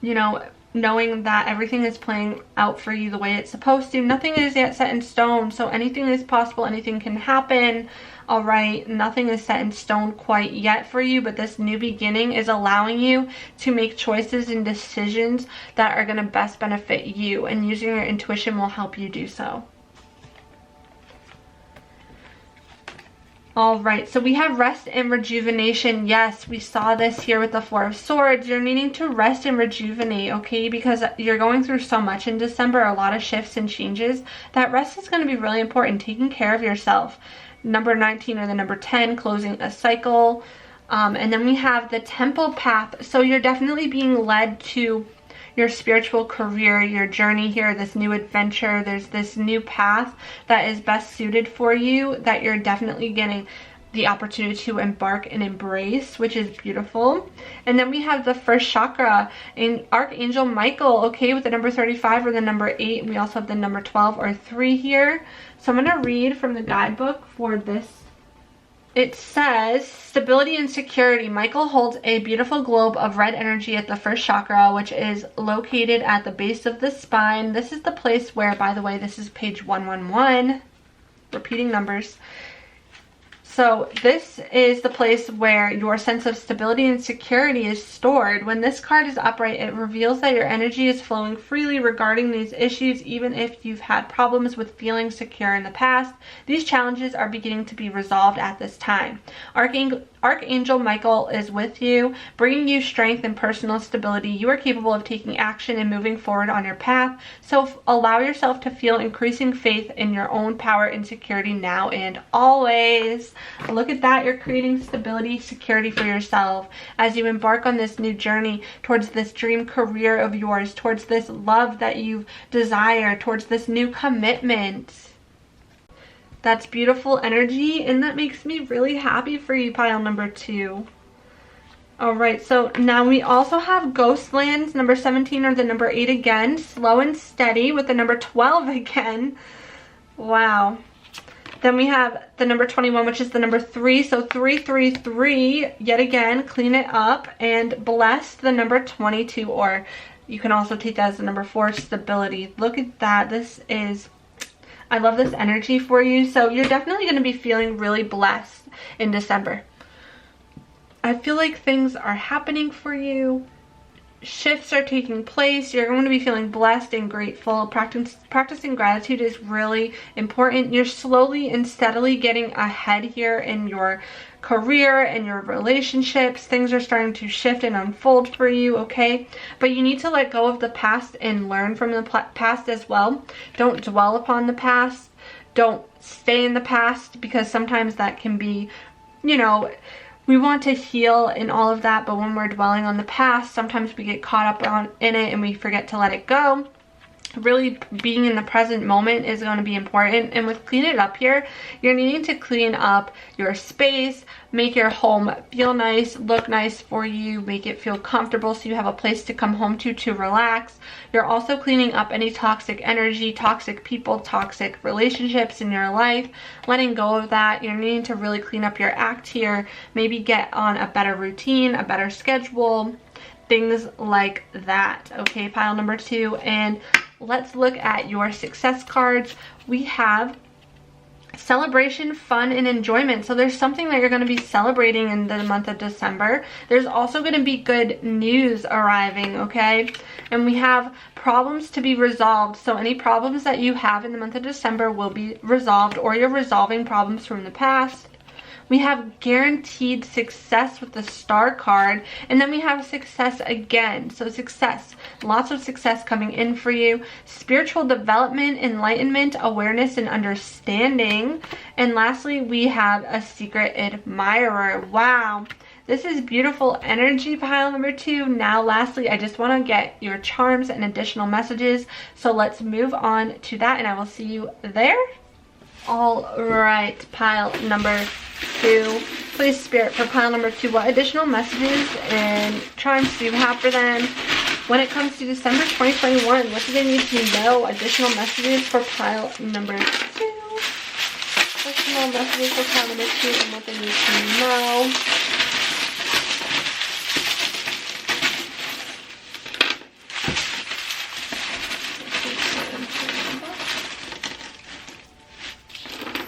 A: you know, knowing that everything is playing out for you the way it's supposed to. Nothing is yet set in stone, so anything is possible. Anything can happen. All right, nothing is set in stone quite yet for you, but this new beginning is allowing you to make choices and decisions that are going to best benefit you, and using your intuition will help you do so. All right, so we have rest and rejuvenation. Yes, we saw this here with the Four of Swords. You're needing to rest and rejuvenate, okay? Because you're going through so much in December, a lot of shifts and changes. That rest is going to be really important, taking care of yourself. Number 19 or the number 10, closing a cycle. And then we have the temple path. So you're definitely being led to your spiritual career, your journey here, this new adventure. There's this new path that is best suited for you that you're definitely getting the opportunity to embark and embrace, which is beautiful. And then we have the first chakra in Archangel Michael, okay, with the number 35 or the number 8. We also have the number 12 or 3 here. So I'm going to read from the guidebook for this. It says, stability and security. Michael holds a beautiful globe of red energy at the first chakra, which is located at the base of the spine. This is the place where, by the way, this is page 111, repeating numbers. So this is the place where your sense of stability and security is stored. When this card is upright, it reveals that your energy is flowing freely regarding these issues, even if you've had problems with feeling secure in the past. These challenges are beginning to be resolved at this time. Archangel Michael is with you, bringing you strength and personal stability. You are capable of taking action and moving forward on your path. So allow yourself to feel increasing faith in your own power and security now and always. Look at that. You're creating stability, security for yourself as you embark on this new journey towards this dream career of yours, towards this love that you desire, towards this new commitment. That's beautiful energy, and that makes me really happy for you, pile number 2. All right, so now we also have Ghostlands, number 17 or the number 8 again, slow and steady with the number 12 again. Wow. Then we have the number 21, which is the number 3. So 333, yet again, clean it up, and bless the number 22, or you can also take that as the number 4, stability. Look at that. This is, I love this energy for you. So you're definitely going to be feeling really blessed in December. I feel like things are happening for you. Shifts are taking place. You're going to be feeling blessed and grateful. Practicing gratitude is really important. You're slowly and steadily getting ahead here in your career and your relationships. Things are starting to shift and unfold for you, okay? But you need to let go of the past and learn from the past as well. Don't dwell upon the past. Don't stay in the past, because sometimes that can be, you know, we want to heal and all of that, but when we're dwelling on the past, sometimes we get caught up in it and we forget to let it go. Really being in the present moment is going to be important. And with clean it up here, you're needing to clean up your space, make your home feel nice, look nice for you, make it feel comfortable so you have a place to come home to relax. You're also cleaning up any toxic energy, toxic people, toxic relationships in your life, letting go of that. You're needing to really clean up your act here, maybe get on a better routine, a better schedule, things like that, okay, pile number 2. And let's look at your success cards. We have celebration, fun, and enjoyment. So there's something that you're going to be celebrating in the month of December. There's also going to be good news arriving, okay? And we have problems to be resolved. So any problems that you have in the month of December will be resolved, or you're resolving problems from the past. We have guaranteed success with the star card, and then we have success again. So success, lots of success coming in for you. Spiritual development, enlightenment, awareness, and understanding. And lastly, we have a secret admirer. Wow. This is beautiful energy, pile number 2. Now, lastly, I just want to get your charms and additional messages. So let's move on to that, and I will see you there. All right, pile number 2. Please, Spirit, for pile number 2, what additional messages and charms do you have for them when it comes to December 2021? What do they need to know? Additional messages for pile number 2. Additional messages for pile number 2 and what they need to know.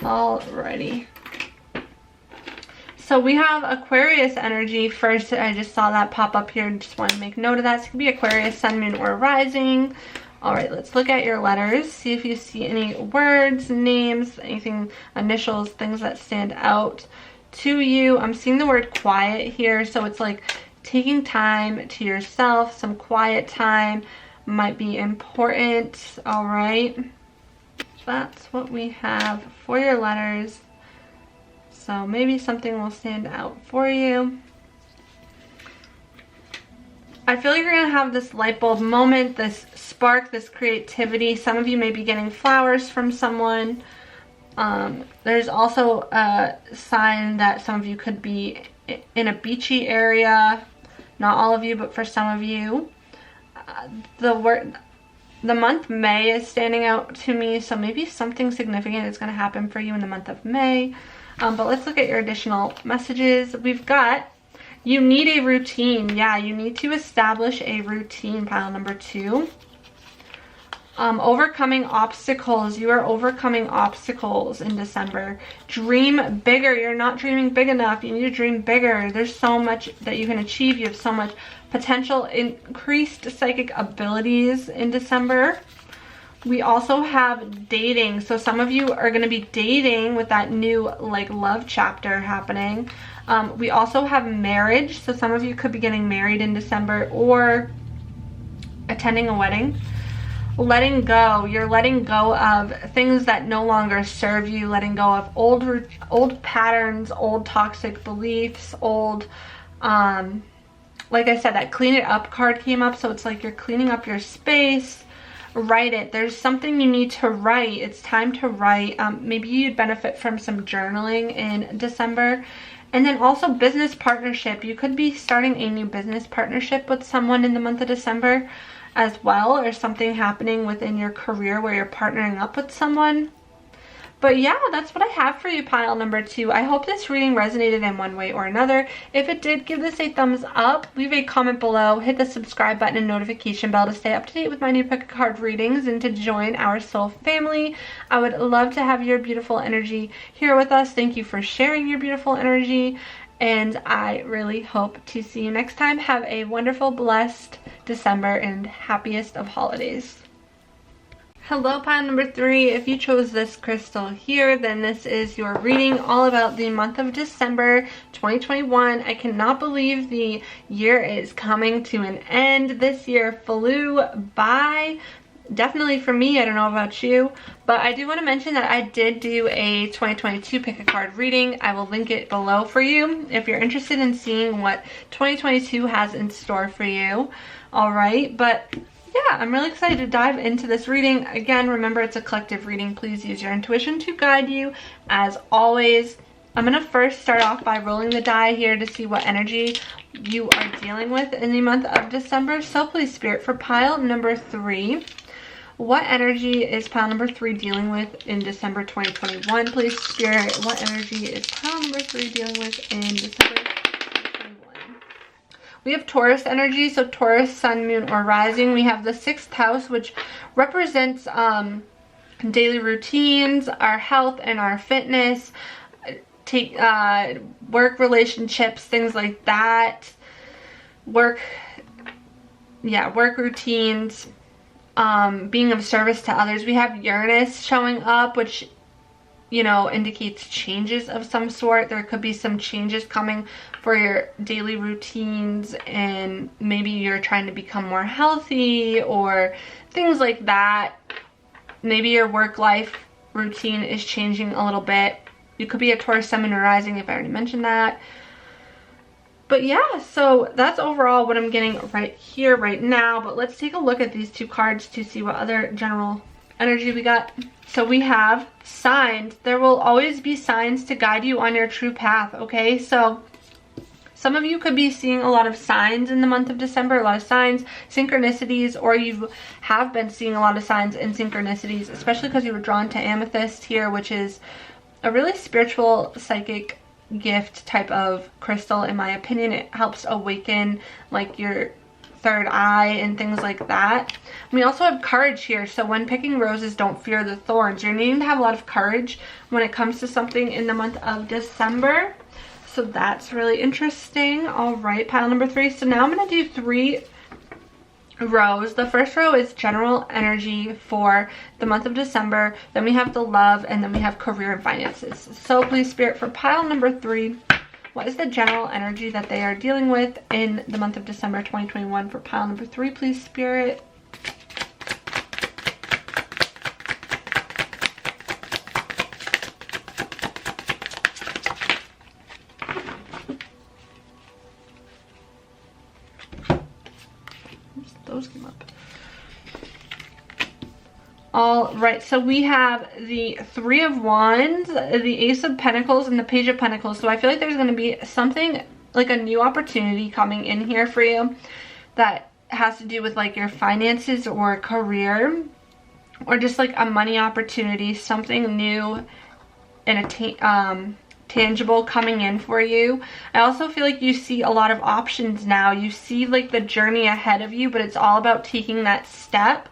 A: Alrighty. So we have Aquarius energy first. I just saw that pop up here. Just want to make note of that. So it could be Aquarius, Sun, Moon, or Rising. Alright, let's look at your letters. See if you see any words, names, anything, initials, things that stand out to you. I'm seeing the word quiet here. So it's like taking time to yourself. Some quiet time might be important. Alright. That's what we have for your letters. So maybe something will stand out for you. I feel like you're going to have this light bulb moment, this spark, this creativity. Some of you may be getting flowers from someone. There's also a sign that some of you could be in a beachy area. Not all of you, but for some of you. The month May is standing out to me, so maybe something significant is going to happen for you in the month of May. But let's look at your additional messages. We've got, you need a routine. Yeah, you need to establish a routine, pile number 2. Overcoming obstacles. You are overcoming obstacles in December. Dream bigger. You're not dreaming big enough. You need to dream bigger. There's so much that you can achieve. You have so much potential, increased psychic abilities in December. We also have dating. So some of you are going to be dating with that new like love chapter happening. We also have marriage. So some of you could be getting married in December or attending a wedding. Letting go. You're letting go of things that no longer serve you, letting go of old patterns, old toxic beliefs, old like I said, that clean it up card came up, so it's like you're cleaning up your space. Write it. There's something you need to write. It's time to write. Maybe you'd benefit from some journaling in December. And then also business partnership. You could be starting a new business partnership with someone in the month of December as well, or something happening within your career where you're partnering up with someone. But yeah, that's what I have for you, pile number 2. I hope this reading resonated in one way or another. If it did, give this a thumbs up, leave a comment below, hit the subscribe button and notification bell to stay up to date with my new pick a card readings and to join our soul family. I would love to have your beautiful energy here with us. Thank you for sharing your beautiful energy, and I really hope to see you next time. Have a wonderful, blessed December and happiest of holidays. Hello, pile number 3. If you chose this crystal here, then this is your reading all about the month of December 2021. I cannot believe the year is coming to an end. This year flew by. Definitely for me, I don't know about you, but I do want to mention that I did do a 2022 pick a card reading. I will link it below for you if you're interested in seeing what 2022 has in store for you. All right, but yeah, I'm really excited to dive into this reading. Again, remember it's a collective reading. Please use your intuition to guide you as always. I'm going to first start off by rolling the die here to see what energy you are dealing with in the month of December. So please, Spirit, for pile number 3, what energy is pile number 3 dealing with in December 2021? Please, Spirit, what energy is pile number 3 dealing with in December 2021? We have Taurus energy, so Taurus, sun, moon, or rising. We have the 6th house, which represents daily routines, our health, and our fitness. Work, relationships, things like that. Work routines. Being of service to others. We have Uranus showing up, which, you know, indicates changes of some sort. There could be some changes coming for your daily routines, and maybe you're trying to become more healthy or things like that. Maybe your work-life routine is changing a little bit. You could be a Taurus, sun, or rising, if I already mentioned that. But yeah, so that's overall what I'm getting right here, right now. But let's take a look at these 2 cards to see what other general energy we got. So we have signs. There will always be signs to guide you on your true path, okay? So some of you could be seeing a lot of signs in the month of December, a lot of signs, synchronicities, or you have been seeing a lot of signs and synchronicities, especially because you were drawn to amethyst here, which is a really spiritual, psychic gift type of crystal. In my opinion, it helps awaken like your third eye and things like that. We also have courage here, so when picking roses, don't fear the thorns. You're needing to have a lot of courage when it comes to something in the month of December, so that's really interesting. All right, pile number 3. So now I'm going to do 3 rows. The first row is general energy for the month of December, then we have the love, and then we have career and finances. So please, Spirit, for pile number 3, what is the general energy that they are dealing with in the month of December 2021 for pile number 3, please, Spirit? Those came up. All right, so we have the Three of Wands, the Ace of Pentacles, and the Page of Pentacles. So I feel like there's going to be something like a new opportunity coming in here for you that has to do with like your finances or career, or just like a money opportunity, something new and a tangible coming in for you. I also feel like you see a lot of options now. You see like the journey ahead of you, but it's all about taking that step,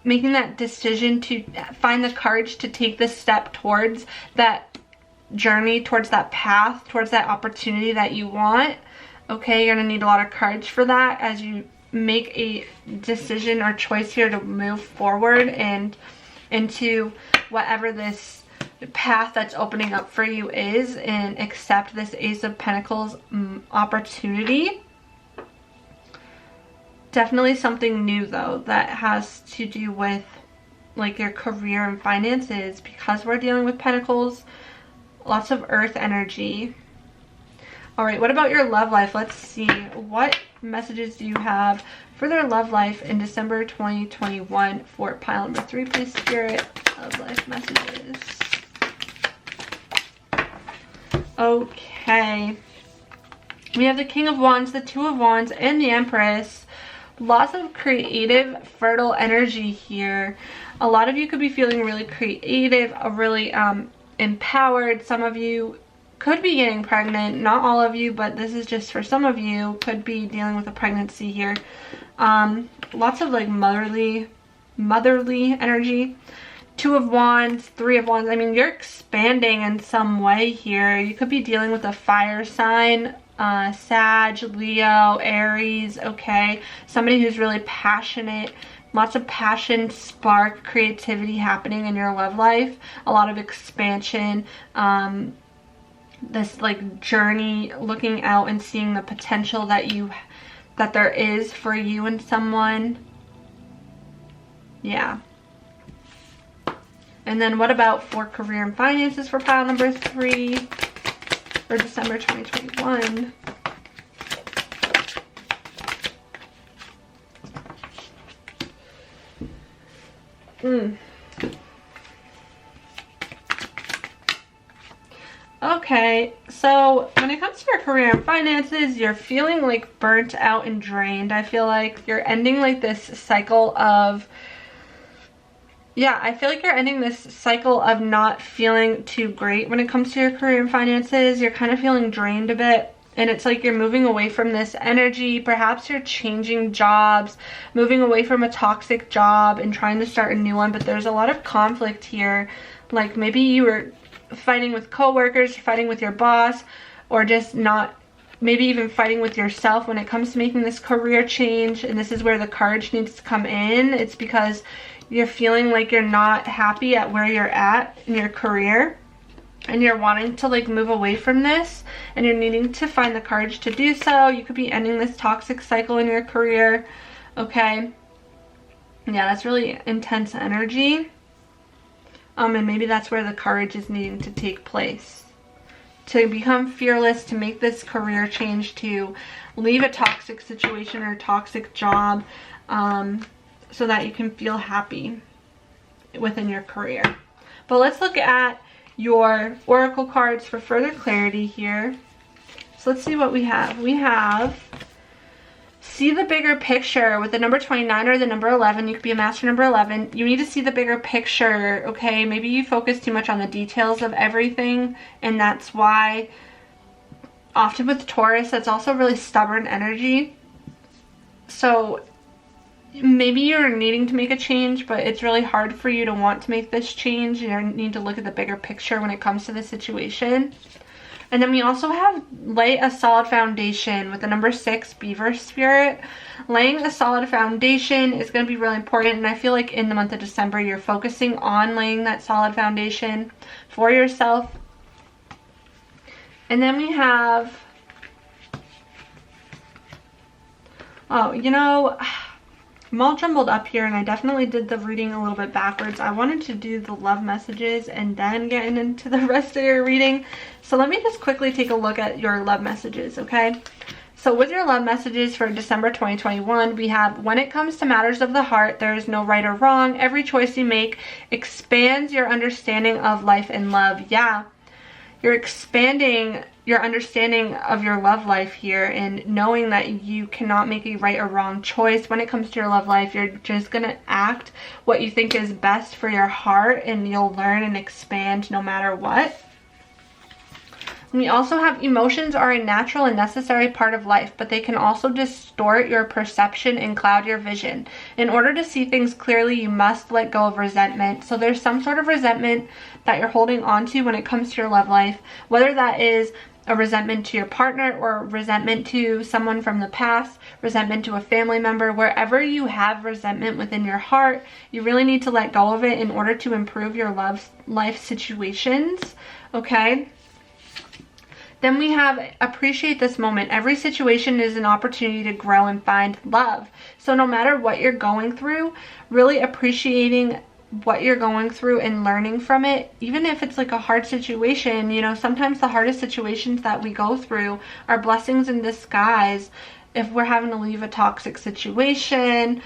A: making that decision to find the courage to take this step towards that journey, towards that path, towards that opportunity that you want. Okay, you're gonna need a lot of courage for that as you make a decision or choice here to move forward and into whatever this path that's opening up for you is, and accept this Ace of Pentacles opportunity. Definitely something new though that has to do with like your career and finances, because we're dealing with Pentacles, lots of earth energy. All right, what about your love life? Let's see, what messages do you have for their love life in December 2021 for pile number 3, please, Spirit? Love life messages. Okay, we have the King of Wands, the Two of Wands, and the Empress. Lots of creative, fertile energy here. A lot of you could be feeling really creative, really empowered. Some of you could be getting pregnant. Not all of you, but this is just for some of you. Could be dealing with a pregnancy here. Lots of like motherly energy. Two of Wands, Three of Wands. I mean, you're expanding in some way here. You could be dealing with a fire sign. Sag, Leo, Aries, okay? Somebody who's really passionate. Lots of passion, spark, creativity happening in your love life. A lot of expansion. This like journey, looking out and seeing the potential that there is for you and someone. Yeah. And then what about for career and finances for pile number 3 for December 2021? Okay, so when it comes to your career and finances, you're feeling like burnt out and drained. I feel like you're ending like this cycle of, yeah, I feel like you're ending this cycle of not feeling too great when it comes to your career and finances. You're kind of feeling drained a bit, and it's like you're moving away from this energy. Perhaps you're changing jobs, moving away from a toxic job and trying to start a new one, but there's a lot of conflict here. Like maybe you were fighting with coworkers, fighting with your boss, or just not, maybe even fighting with yourself when it comes to making this career change. And this is where the courage needs to come in. It's because you're feeling like you're not happy at where you're at in your career, and you're wanting to like move away from this, and you're needing to find the courage to do so. You could be ending this toxic cycle in your career. Okay, yeah, that's really intense energy. And maybe that's where the courage is needing to take place, to become fearless, to make this career change, to leave a toxic situation or toxic job, so that you can feel happy within your career. But let's look at your oracle cards for further clarity here. So let's see what we have. We have see the bigger picture with the number 29 or the number 11. You could be a master number 11. You need to see the bigger picture, okay? Maybe you focus too much on the details of everything, and that's why often with Taurus, that's also really stubborn energy. So maybe you're needing to make a change, but it's really hard for you to want to make this change. You need to look at the bigger picture when it comes to the situation. And then we also have lay a solid foundation with the number 6, Beaver Spirit. Laying a solid foundation is going to be really important, and I feel like in the month of December you're focusing on laying that solid foundation for yourself. And then we have, oh, you know, I'm all jumbled up here, and I definitely did the reading a little bit backwards. I wanted to do the love messages and then get into the rest of your reading. So let me just quickly take a look at your love messages, okay? So with your love messages for December 2021, we have, when it comes to matters of the heart, there is no right or wrong. Every choice you make expands your understanding of life and love. Yeah, you're expanding your understanding of your love life here, and knowing that you cannot make a right or wrong choice when it comes to your love life. You're just going to act what you think is best for your heart, and you'll learn and expand no matter what. We also have, emotions are a natural and necessary part of life, but they can also distort your perception and cloud your vision. In order to see things clearly, you must let go of resentment. So there's some sort of resentment that you're holding on to when it comes to your love life, whether that is a resentment to your partner or resentment to someone from the past, resentment to a family member. Wherever you have resentment within your heart, you really need to let go of it in order to improve your love life situations, okay? Then we have, appreciate this moment. Every situation is an opportunity to grow and find love. So no matter what you're going through, really appreciating what you're going through and learning from it, even if it's like a hard situation. You know, sometimes the hardest situations that we go through are blessings in disguise. If we're having to leave a toxic situation,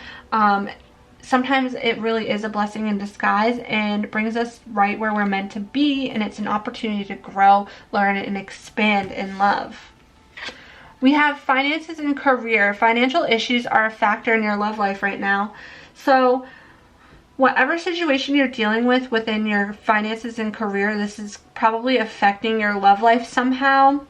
A: sometimes it really is a blessing in disguise and brings us right where we're meant to be, and it's an opportunity to grow, learn, and expand in love. We have finances and career. Financial issues are a factor in your love life right now. So whatever situation you're dealing with within your finances and career, this is probably affecting your love life somehow.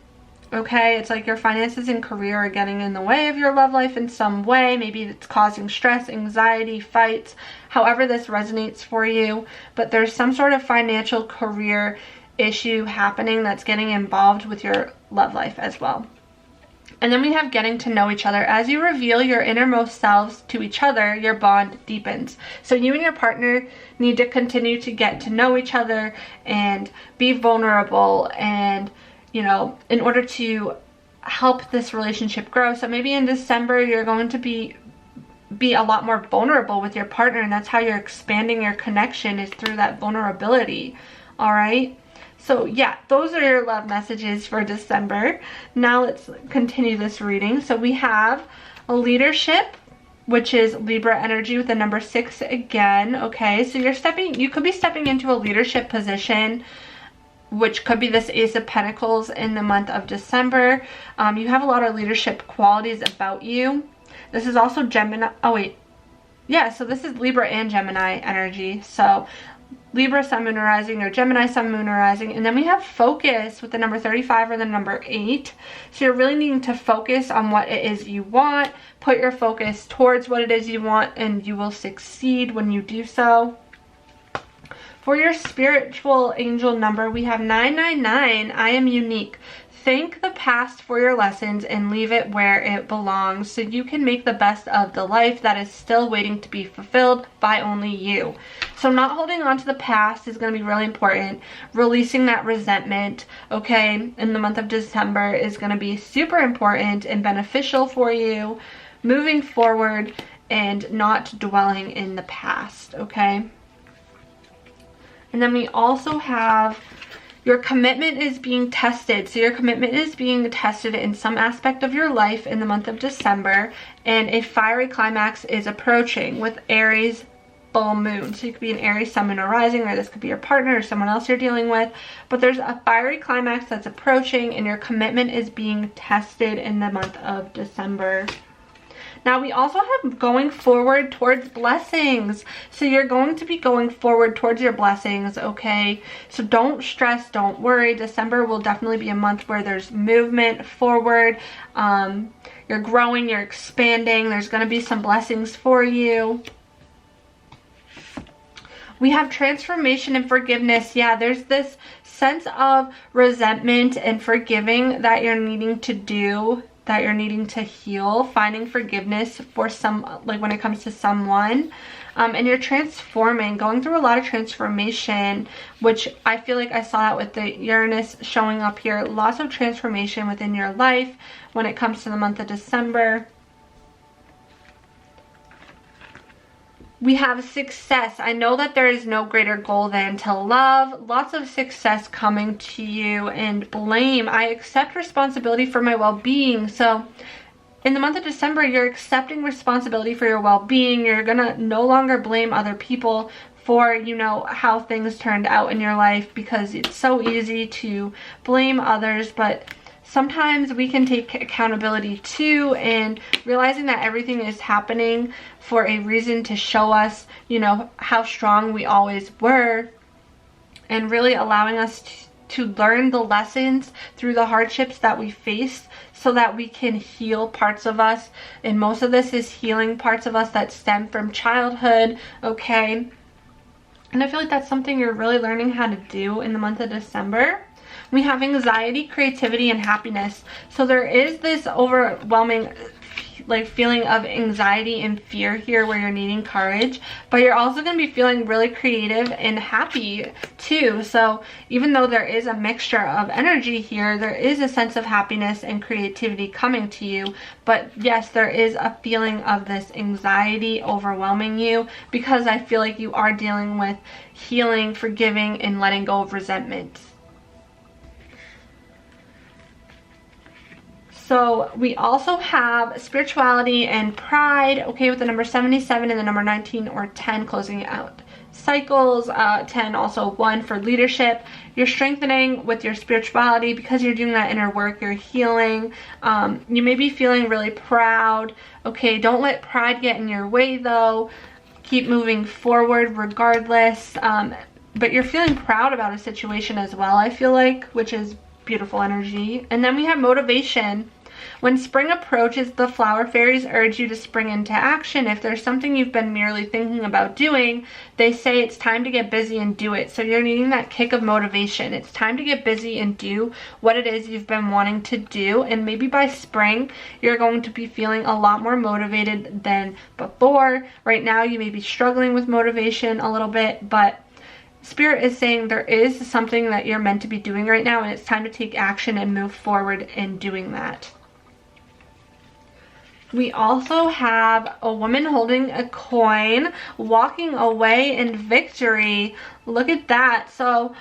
A: Okay, it's like your finances and career are getting in the way of your love life in some way. Maybe it's causing stress, anxiety, fights, however this resonates for you. But there's some sort of financial career issue happening that's getting involved with your love life as well. And then we have getting to know each other. As you reveal your innermost selves to each other, your bond deepens. So you and your partner need to continue to get to know each other and be vulnerable, and you know, in order to help this relationship grow. So maybe in December you're going to be a lot more vulnerable with your partner, and that's how you're expanding your connection, is through that vulnerability. All right, so yeah, those are your love messages for December. Now let's continue this reading. So we have a leadership, which is Libra energy with the number 6 again. Okay, so you could be stepping into a leadership position, which could be this Ace of Pentacles in the month of December. You have a lot of leadership qualities about you. This is also Gemini. Oh wait, yeah, so this is Libra and Gemini energy. So Libra Sun, Moon, Rising, or Gemini Sun, Moon, Rising. And then we have focus with the number 35 or the number 8. So you're really needing to focus on what it is you want. Put your focus towards what it is you want, and you will succeed when you do so. For your spiritual angel number, we have 999. I am unique. Thank the past for your lessons and leave it where it belongs, so you can make the best of the life that is still waiting to be fulfilled by only you. So not holding on to the past is going to be really important. Releasing that resentment, okay, in the month of December is going to be super important and beneficial for you moving forward, and not dwelling in the past, okay? And then we also have your commitment is being tested. So your commitment is being tested in some aspect of your life in the month of December, and a fiery climax is approaching with Aries full moon. So you could be an Aries Sun, Moon, or Rising, or this could be your partner or someone else you're dealing with. But there's a fiery climax that's approaching, and your commitment is being tested in the month of December. Now we also have going forward towards blessings. So you're going to be going forward towards your blessings, okay? So don't stress, don't worry. December will definitely be a month where there's movement forward. You're growing, you're expanding. There's going to be some blessings for you. We have transformation and forgiveness. Yeah, there's this sense of resentment and forgiving that you're needing to do, that you're needing to heal, finding forgiveness for like when it comes to someone, and you're transforming, going through a lot of transformation, which I feel like I saw that with the Uranus showing up here. Lots of transformation within your life when it comes to the month of December. We have success. I know that there is no greater goal than to love. Lots of success coming to you. And blame. I accept responsibility for my well-being. So in the month of December, you're accepting responsibility for your well-being. You're gonna no longer blame other people for, you know, how things turned out in your life, because it's so easy to blame others, but sometimes we can take accountability too, and realizing that everything is happening for a reason to show us, you know, how strong we always were, and really allowing us to learn the lessons through the hardships that we face, so that we can heal parts of us. And most of this is healing parts of us that stem from childhood, okay? And I feel like that's something you're really learning how to do in the month of December. We have anxiety, creativity, and happiness. So there is this overwhelming like feeling of anxiety and fear here, where you're needing courage, but you're also going to be feeling really creative and happy too. So even though there is a mixture of energy here, there is a sense of happiness and creativity coming to you. But yes, there is a feeling of this anxiety overwhelming you, because I feel like you are dealing with healing, forgiving, and letting go of resentment. So we also have spirituality and pride, okay, with the number 77 and the number 19 or 10 closing out cycles. 10 also 1 for leadership. You're strengthening with your spirituality because you're doing that inner work. You're healing. You may be feeling really proud. Okay, don't let pride get in your way though. Keep moving forward regardless. But you're feeling proud about a situation as well, I feel like, which is beautiful energy. And then we have motivation. When spring approaches, the flower fairies urge you to spring into action. If there's something you've been merely thinking about doing, they say it's time to get busy and do it. So you're needing that kick of motivation. It's time to get busy and do what it is you've been wanting to do. And maybe by spring, you're going to be feeling a lot more motivated than before. Right now, you may be struggling with motivation a little bit, but Spirit is saying there is something that you're meant to be doing right now, and it's time to take action and move forward in doing that. We also have a woman holding a coin, walking away in victory. Look at that. So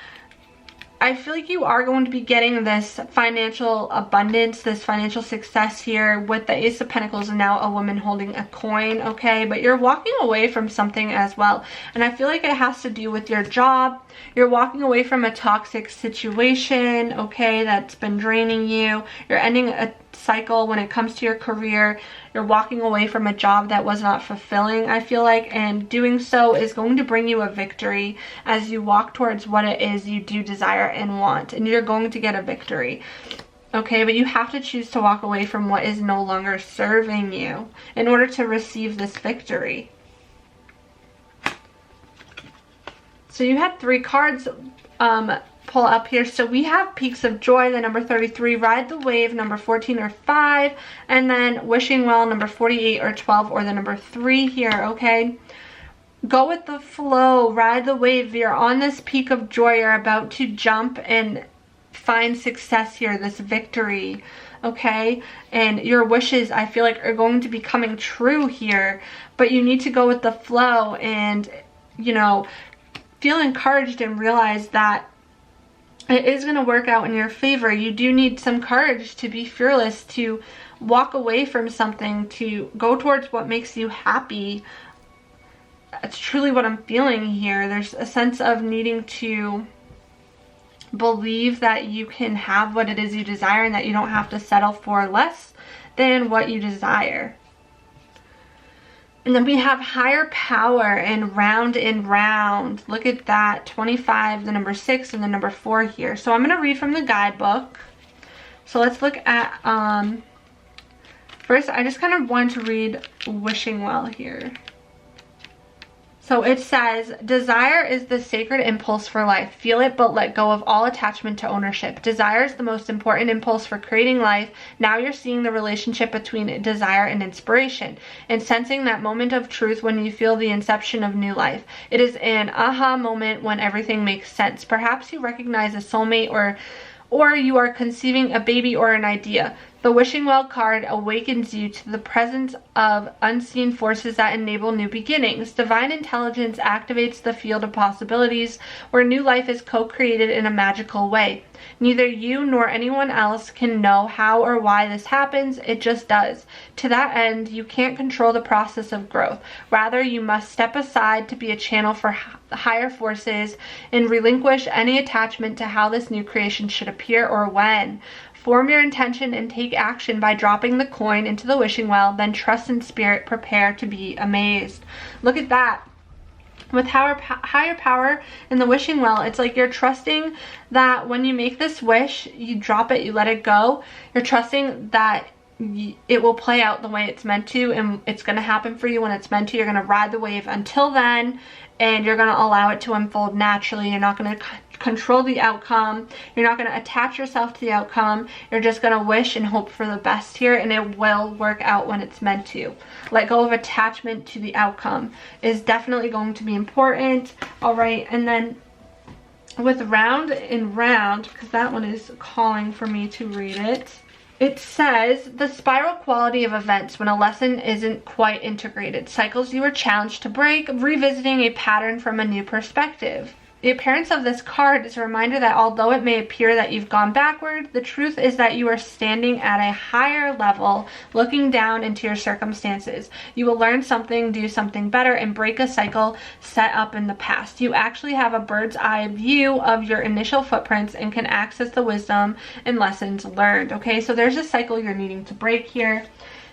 A: I feel like you are going to be getting this financial abundance, this financial success here with the Ace of Pentacles and now a woman holding a coin, okay? But you're walking away from something as well. And I feel like it has to do with your job. You're walking away from a toxic situation, okay, that's been draining you. You're ending a cycle when it comes to your career. You're walking away from a job that was not fulfilling, I feel like, and doing so is going to bring you a victory as you walk towards what it is you do desire and want, and you're going to get a victory. Okay, but you have to choose to walk away from what is no longer serving you in order to receive this victory. So you had 3 cards pull up here. So we have Peaks of Joy, the number 33, Ride the Wave, number 14 or 5, and then Wishing Well, number 48 or 12, or the number 3 here, okay? Go with the flow, ride the wave. You're on this peak of joy. You're about to jump and find success here, this victory, okay? And your wishes, I feel like, are going to be coming true here, but you need to go with the flow and, you know, feel encouraged and realize that it is going to work out in your favor. You do need some courage to be fearless, to walk away from something, to go towards what makes you happy. It's truly what I'm feeling here. There's a sense of needing to believe that you can have what it is you desire and that you don't have to settle for less than what you desire. And then we have Higher Power and Round and Round. Look at that. 25, the number 6, and the number 4 here. So I'm going to read from the guidebook. So let's look at, first I just kind of want to read Wishing Well here. So it says, desire is the sacred impulse for life. Feel it, but let go of all attachment to ownership. Desire is the most important impulse for creating life. Now you're seeing the relationship between desire and inspiration, and sensing that moment of truth when you feel the inception of new life. It is an aha moment when everything makes sense. Perhaps you recognize a soulmate, or you are conceiving a baby or an idea. The wishing well card awakens you to the presence of unseen forces that enable new beginnings. Divine intelligence activates the field of possibilities where new life is co-created in a magical way. Neither you nor anyone else can know how or why this happens. It just does. To that end, you can't control the process of growth. Rather, you must step aside to be a channel for higher forces and relinquish any attachment to how this new creation should appear or when. Form your intention and take action by dropping the coin into the wishing well, then trust in spirit, prepare to be amazed. Look at that. With higher power in the wishing well, it's like you're trusting that when you make this wish, you drop it, you let it go. You're trusting that it will play out the way it's meant to, and it's going to happen for you when it's meant to. You're going to ride the wave until then, and you're going to allow it to unfold naturally. You're not going to control the outcome. You're not going to attach yourself to the outcome. You're just going to wish and hope for the best here, and it will work out when it's meant to. Let go of attachment to the outcome is definitely going to be important. All right, and then with round and round, because that one is calling for me to read it. It says, the spiral quality of events when a lesson isn't quite integrated. Cycles you are challenged to break, revisiting a pattern from a new perspective. The appearance of this card is a reminder that although it may appear that you've gone backward, the truth is that you are standing at a higher level, looking down into your circumstances. You will learn something, do something better, and break a cycle set up in the past. You actually have a bird's eye view of your initial footprints and can access the wisdom and lessons learned. Okay, so there's a cycle you're needing to break here.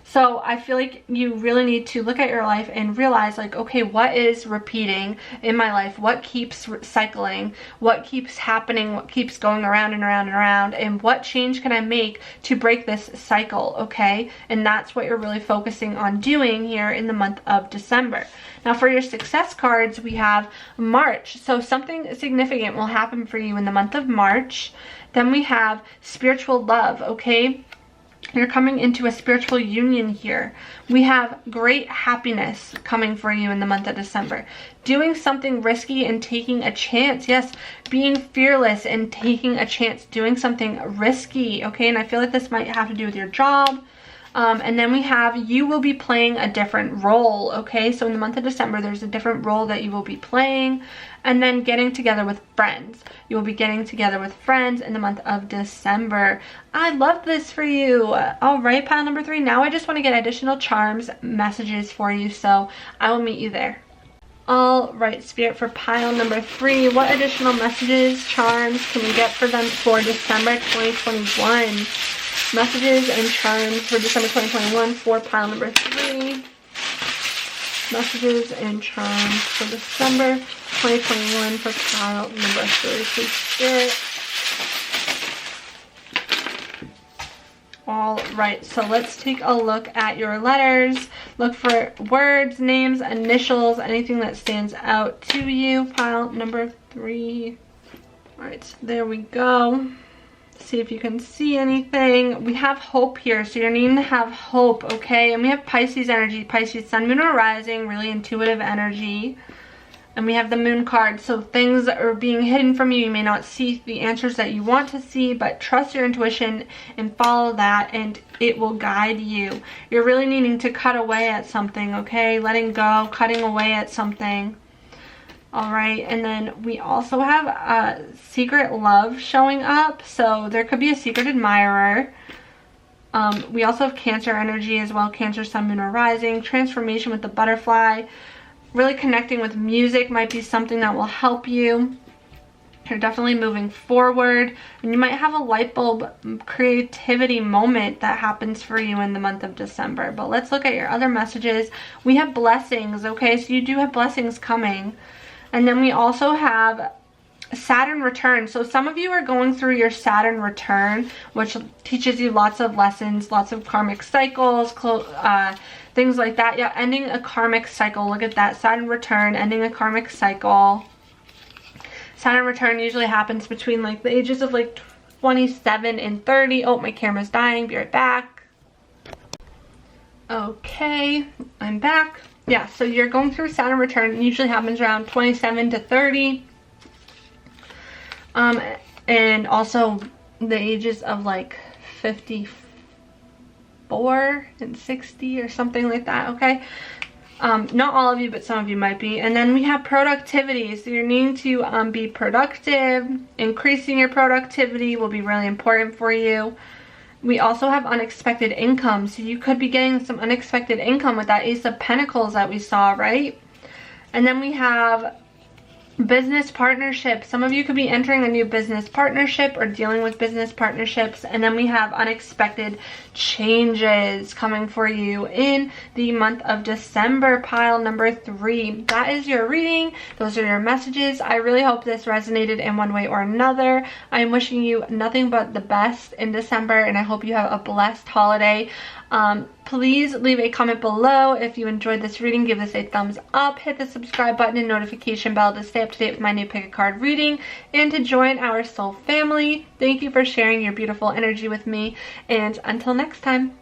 A: So I feel like you really need to look at your life and realize, like, okay, what is repeating in my life? What keeps cycling? What keeps happening? What keeps going around and around and around? And what change can I make to break this cycle, okay? And that's what you're really focusing on doing here in the month of December. Now for your success cards, we have March. So something significant will happen for you in the month of March. Then we have spiritual love, okay? You're coming into a spiritual union here. We have great happiness coming for you in the month of December. Doing something risky and taking a chance. Yes, being fearless and taking a chance. Doing something risky, okay? And I feel like this might have to do with your job. And then we have, you will be playing a different role, okay? So in the month of December, there's a different role that you will be playing. And then getting together with friends. You will be getting together with friends in the month of December. I love this for you. All right, pile number 3. Now I just want to get additional charms messages for you, so I will meet you there. All right, Spirit, for pile number 3, what additional messages, charms can we get for them for December 2021? Messages and charms for December 2021 for pile number 3. Messages and charms for December 2021 for pile number 3. Please, Spirit. All right, so let's take a look at your letters. Look for words, names, initials, anything that stands out to you. Pile number 3. All right, there we go. See if you can see anything. We have hope here, so you're needing to have hope, okay? And we have Pisces energy, Pisces sun, moon, or rising, really intuitive energy. And we have the moon card, so things are being hidden from you. You may not see the answers that you want to see, but trust your intuition and follow that, and it will guide you. You're really needing to cut away at something, okay? Letting go, cutting away at something. All right, and then we also have a secret love showing up, so there could be a secret admirer. We also have Cancer energy as well, Cancer, sun, moon, or rising. Transformation with the butterfly. Really connecting with music might be something that will help you. You're definitely moving forward, and you might have a light bulb creativity moment that happens for you in the month of December. But let's look at your other messages. We have blessings, okay? So you do have blessings coming. And then we also have Saturn return. So some of you are going through your Saturn return, which teaches you lots of lessons, lots of karmic cycles, things like that. Yeah, ending a karmic cycle. Look at that. Saturn return, ending a karmic cycle. Saturn return usually happens between like the ages of like 27 and 30. Oh, my camera's dying. Be right back. Okay, I'm back. Yeah, so you're going through Saturn return. It usually happens around 27 to 30. And also the ages of like 50 4 and 60 or something like that, okay? Not all of you, but some of you might be. And then we have productivity. So you're needing to be productive. Increasing your productivity will be really important for you. We also have unexpected income. So you could be getting some unexpected income with that Ace of Pentacles that we saw, right? And then we have business partnership. Some of you could be entering a new business partnership or dealing with business partnerships. And then we have unexpected changes coming for you in the month of December, pile number 3. That is your reading. Those are your messages. I really hope this resonated in one way or another. I'm wishing you nothing but the best in December, and I hope you have a blessed holiday. Please leave a comment below if you enjoyed this reading. Give this a thumbs up, hit the subscribe button and notification bell to stay up to date with my new pick a card reading and to join our soul family. Thank you for sharing your beautiful energy with me, and until next time.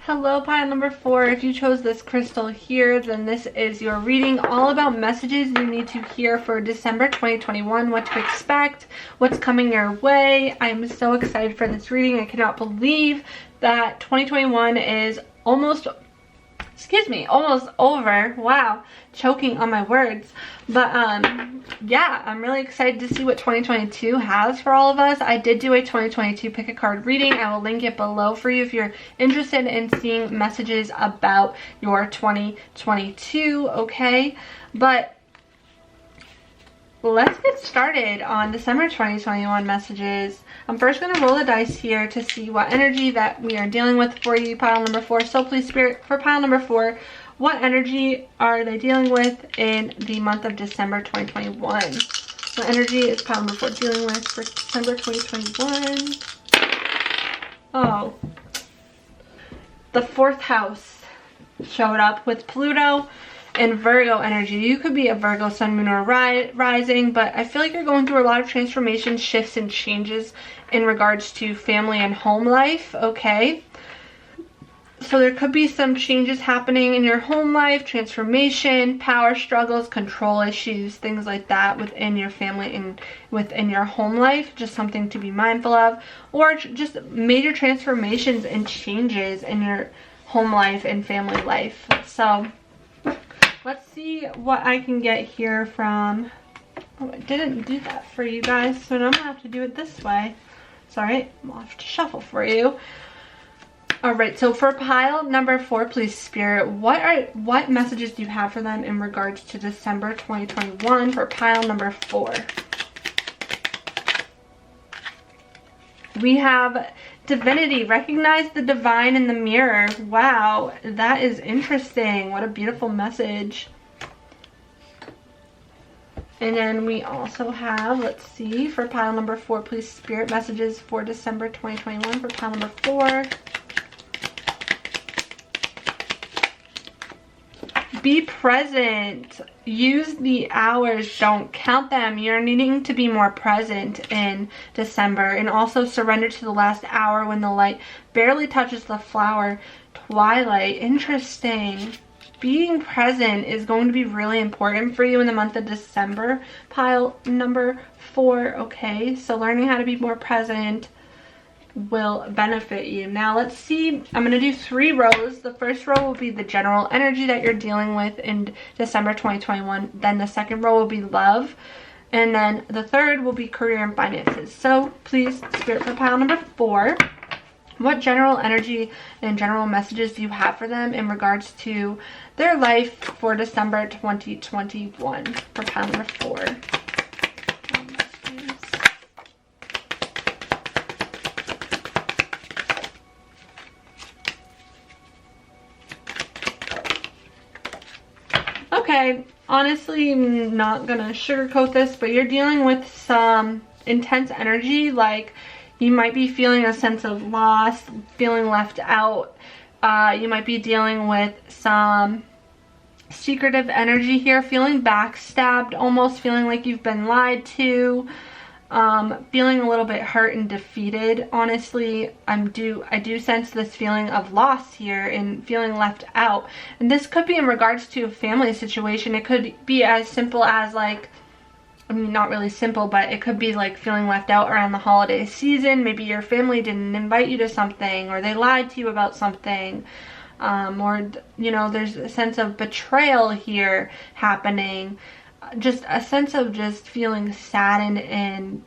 A: Hello, pile number 4. If you chose this crystal here, then this is your reading all about messages you need to hear for December 2021, what to expect, what's coming your way. I am so excited for this reading. I cannot believe that 2021 is almost over. Wow, choking on my words. But yeah, I'm really excited to see what 2022 has for all of us. I did do a 2022 pick a card reading. I will link it below for you if you're interested in seeing messages about your 2022, okay? But let's get started on December 2021 messages. I'm first going to roll the dice here to see what energy that we are dealing with for you, pile number 4. So please, Spirit, for pile number 4, what energy are they dealing with in the month of December 2021? What energy is pile number 4 dealing with for December 2021? Oh, the 4th house showed up with Pluto and Virgo energy. You could be a Virgo sun, moon, or rising, but I feel like you're going through a lot of transformation, shifts, and changes in regards to family and home life, okay? So there could be some changes happening in your home life, transformation, power struggles, control issues, things like that within your family and within your home life. Just something to be mindful of. Or just major transformations and changes in your home life and family life. So let's see what I can get here from... Oh, I didn't do that for you guys, so now I'm going to have to do it this way. Sorry, I'm off to shuffle for you. Alright, so for pile number 4, please, Spirit, what messages do you have for them in regards to December 2021 for pile number 4? We have divinity. Recognize the divine in the mirror. Wow, that is interesting. What a beautiful message. And then we also have, let's see, for pile number 4, please, Spirit, messages for December 2021 for pile number 4. Be present. Use the hours. Don't count them. You're needing to be more present in December. And also surrender to the last hour when the light barely touches the flower. Twilight. Interesting. Being present is going to be really important for you in the month of December. Pile number 4. Okay. So learning how to be more present will benefit you. Now let's see, I'm going to do 3 rows. The first row will be the general energy that you're dealing with in December 2021. Then the second row will be love. And then the third will be career and finances. So please, Spirit, for pile number 4, what general energy and general messages do you have for them in regards to their life for December 2021 for pile number 4? Okay, honestly, I'm not gonna sugarcoat this, but you're dealing with some intense energy. Like, you might be feeling a sense of loss, feeling left out. You might be dealing with some secretive energy here, feeling backstabbed, almost feeling like you've been lied to. Feeling a little bit hurt and defeated. Honestly, I do sense this feeling of loss here and feeling left out. And this could be in regards to a family situation. It could be as simple as like I mean, not really simple, but it could be like feeling left out around the holiday season. Maybe your family didn't invite you to something, or they lied to you about something. Or, you know, there's a sense of betrayal here happening. Just a sense of just feeling saddened and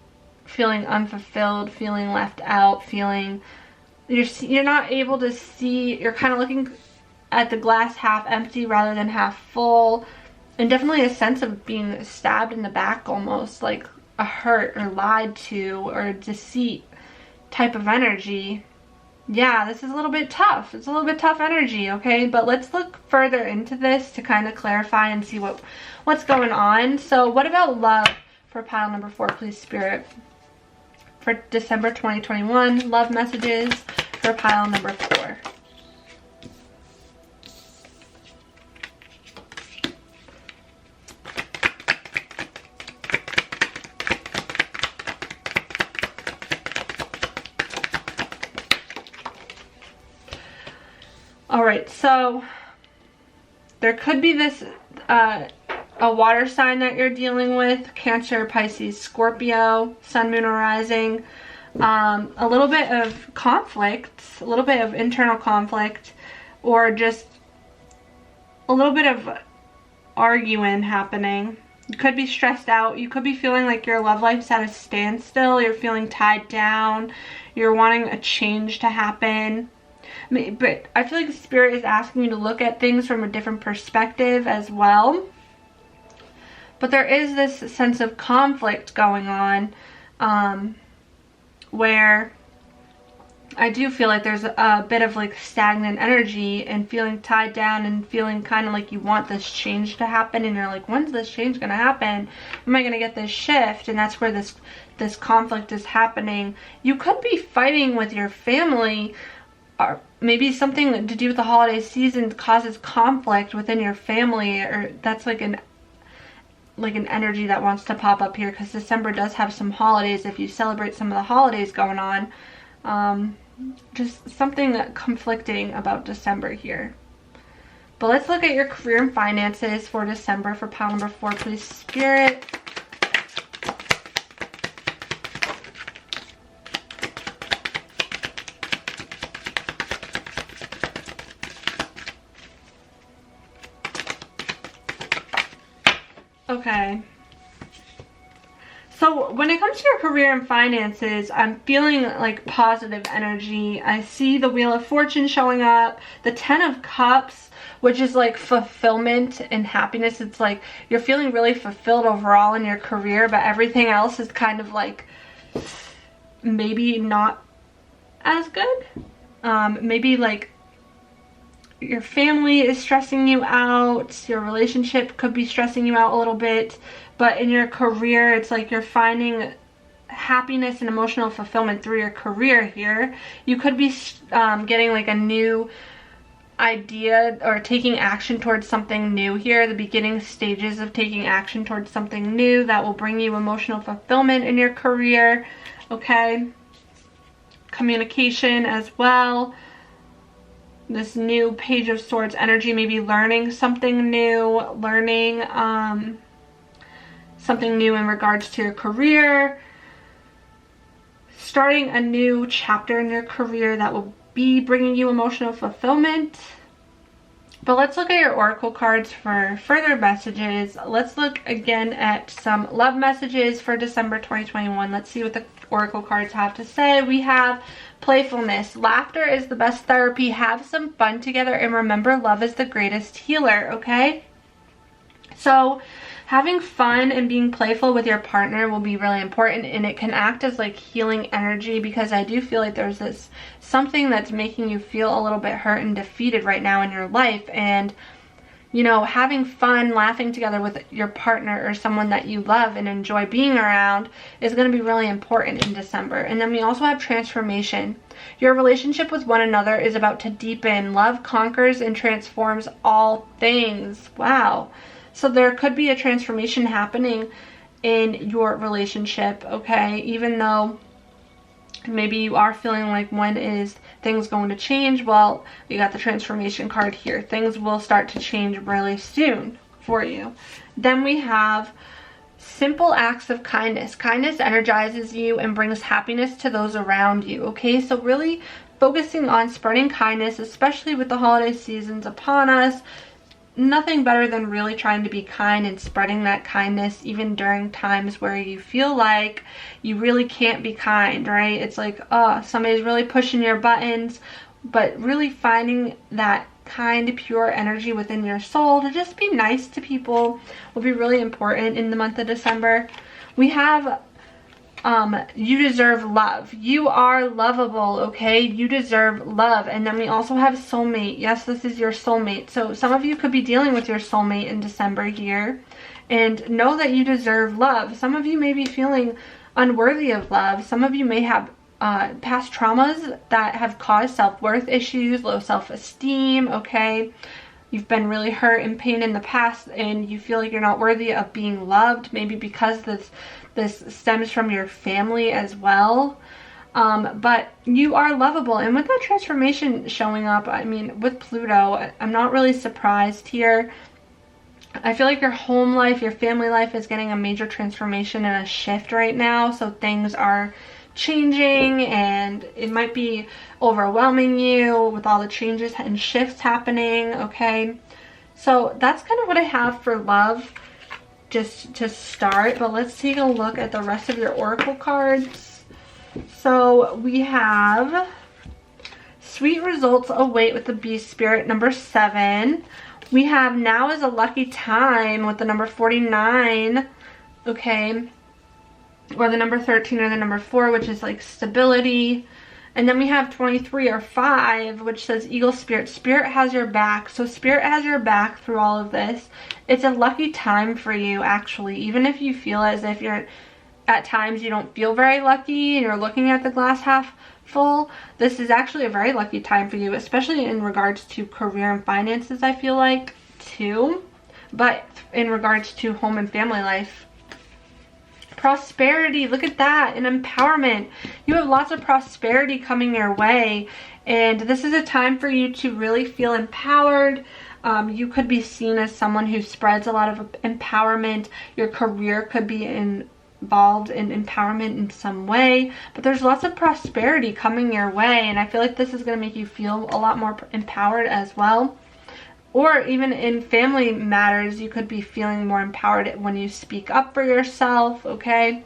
A: feeling unfulfilled, feeling left out, feeling you're not able to see, you're kind of looking at the glass half empty rather than half full. And definitely a sense of being stabbed in the back, almost like a hurt or lied to or deceit type of energy. Yeah, this is a little bit tough. It's a little bit tough energy, okay? But let's look further into this to kind of clarify and see what's going on. So what about love for pile number 4, please, Spirit? For December 2021, love messages for pile number 4. All right, so there could be this, a water sign that you're dealing with, Cancer, Pisces, Scorpio, Sun, Moon, or Rising. A little bit of conflict, a little bit of internal conflict, or just a little bit of arguing happening. You could be stressed out. You could be feeling like your love life's at a standstill. You're feeling tied down. You're wanting a change to happen. But I feel like the Spirit is asking you to look at things from a different perspective as well. But there is this sense of conflict going on, where I do feel like there's a bit of like stagnant energy and feeling tied down and feeling kind of like you want this change to happen, and you're like, when's this change gonna happen? Am I gonna get this shift? And that's where this conflict is happening. You could be fighting with your family, or maybe something to do with the holiday season causes conflict within your family, or that's like an energy that wants to pop up here, because December does have some holidays if you celebrate some of the holidays going on. Just something conflicting about December here. But let's look at your career and finances for December for pile number 4, please, Spirit. Okay. So when it comes to your career and finances, I'm feeling like positive energy. I see the Wheel of Fortune showing up, the 10 of Cups, which is like fulfillment and happiness. It's like you're feeling really fulfilled overall in your career, but everything else is kind of like maybe not as good. Maybe like your family is stressing you out, your relationship could be stressing you out a little bit, but in your career, it's like you're finding happiness and emotional fulfillment through your career here. You could be getting like a new idea or taking action towards something new here, the beginning stages of taking action towards something new that will bring you emotional fulfillment in your career, okay? Communication as well. This new Page of Swords energy, maybe learning something new, learning something new in regards to your career, starting a new chapter in your career that will be bringing you emotional fulfillment. But let's look at your oracle cards for further messages. Let's look again at some love messages for December 2021. Let's see what the oracle cards have to say. We have playfulness. Laughter is the best therapy. Have some fun together, and remember, love is the greatest healer, okay? So having fun and being playful with your partner will be really important, and it can act as like healing energy, because I do feel like there's this something that's making you feel a little bit hurt and defeated right now in your life. And you know, having fun, laughing together with your partner or someone that you love and enjoy being around is going to be really important in December. And then we also have transformation. Your relationship with one another is about to deepen. Love conquers and transforms all things. Wow. So there could be a transformation happening in your relationship, okay? Even though maybe you are feeling like, when is things going to change? Well, you got the transformation card here. Things will start to change really soon for you. Then we have simple acts of kindness. Kindness energizes you and brings happiness to those around you, okay? So really focusing on spreading kindness, especially with the holiday seasons upon us. Nothing better than really trying to be kind and spreading that kindness even during times where you feel like you really can't be kind, right? It's like, oh, somebody's really pushing your buttons, but really finding that kind, pure energy within your soul to just be nice to people will be really important in the month of December. We have you deserve love. You are lovable, okay? You deserve love. And then we also have soulmate. Yes, this is your soulmate. So some of you could be dealing with your soulmate in December here, and know that you deserve love. Some of you may be feeling unworthy of love. Some of you may have past traumas that have caused self-worth issues, low self-esteem, okay? You've been really hurt and pain in the past, and you feel like you're not worthy of being loved, maybe because this stems from your family as well. But you are lovable. And with that transformation showing up, I mean, with Pluto, I'm not really surprised here. I feel like your home life, your family life is getting a major transformation and a shift right now. So things are changing, and it might be overwhelming you with all the changes and shifts happening, okay? So that's kind of what I have for love just to start, but let's take a look at the rest of your oracle cards. So we have sweet results await with the Beast Spirit, number 7. We have now is a lucky time with the number 49, okay, or the number 13 or the number 4, which is like stability. And then we have 23 or 5, which says Eagle Spirit. Spirit has your back. So Spirit has your back through all of this. It's a lucky time for you, actually. Even if you feel as if you're, at times you don't feel very lucky and you're looking at the glass half full, this is actually a very lucky time for you, especially in regards to career and finances, I feel like, too. But in regards to home and family life, prosperity, look at that, and empowerment. You have lots of prosperity coming your way, and this is a time for you to really feel empowered. You could be seen as someone who spreads a lot of empowerment. Your career could be involved in empowerment in some way, but there's lots of prosperity coming your way, and I feel like this is going to make you feel a lot more empowered as well. Or even in family matters, you could be feeling more empowered when you speak up for yourself, okay?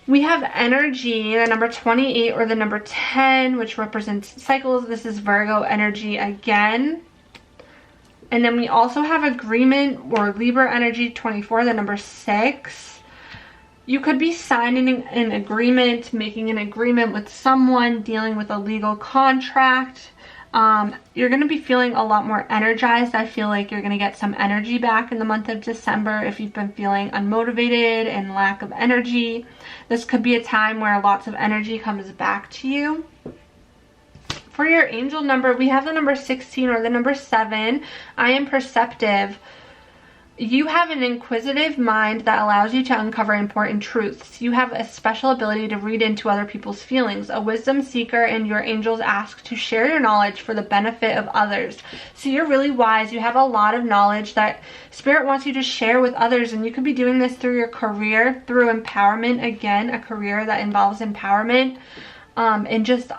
A: We have energy, the number 28 or the number 10, which represents cycles. This is Virgo energy again. And then we also have agreement or Libra energy, 24, the number 6. You could be signing an agreement, making an agreement with someone, dealing with a legal contract. You're going to be feeling a lot more energized. I feel like you're going to get some energy back in the month of December if you've been feeling unmotivated and lack of energy. This could be a time where lots of energy comes back to you. For your angel number, we have the number 16 or the number 7. I am perceptive. You have an inquisitive mind that allows you to uncover important truths. You have a special ability to read into other people's feelings. A wisdom seeker, and your angels ask to share your knowledge for the benefit of others. So you're really wise. You have a lot of knowledge that Spirit wants you to share with others, and you could be doing this through your career, through empowerment. Again, a career that involves empowerment. And just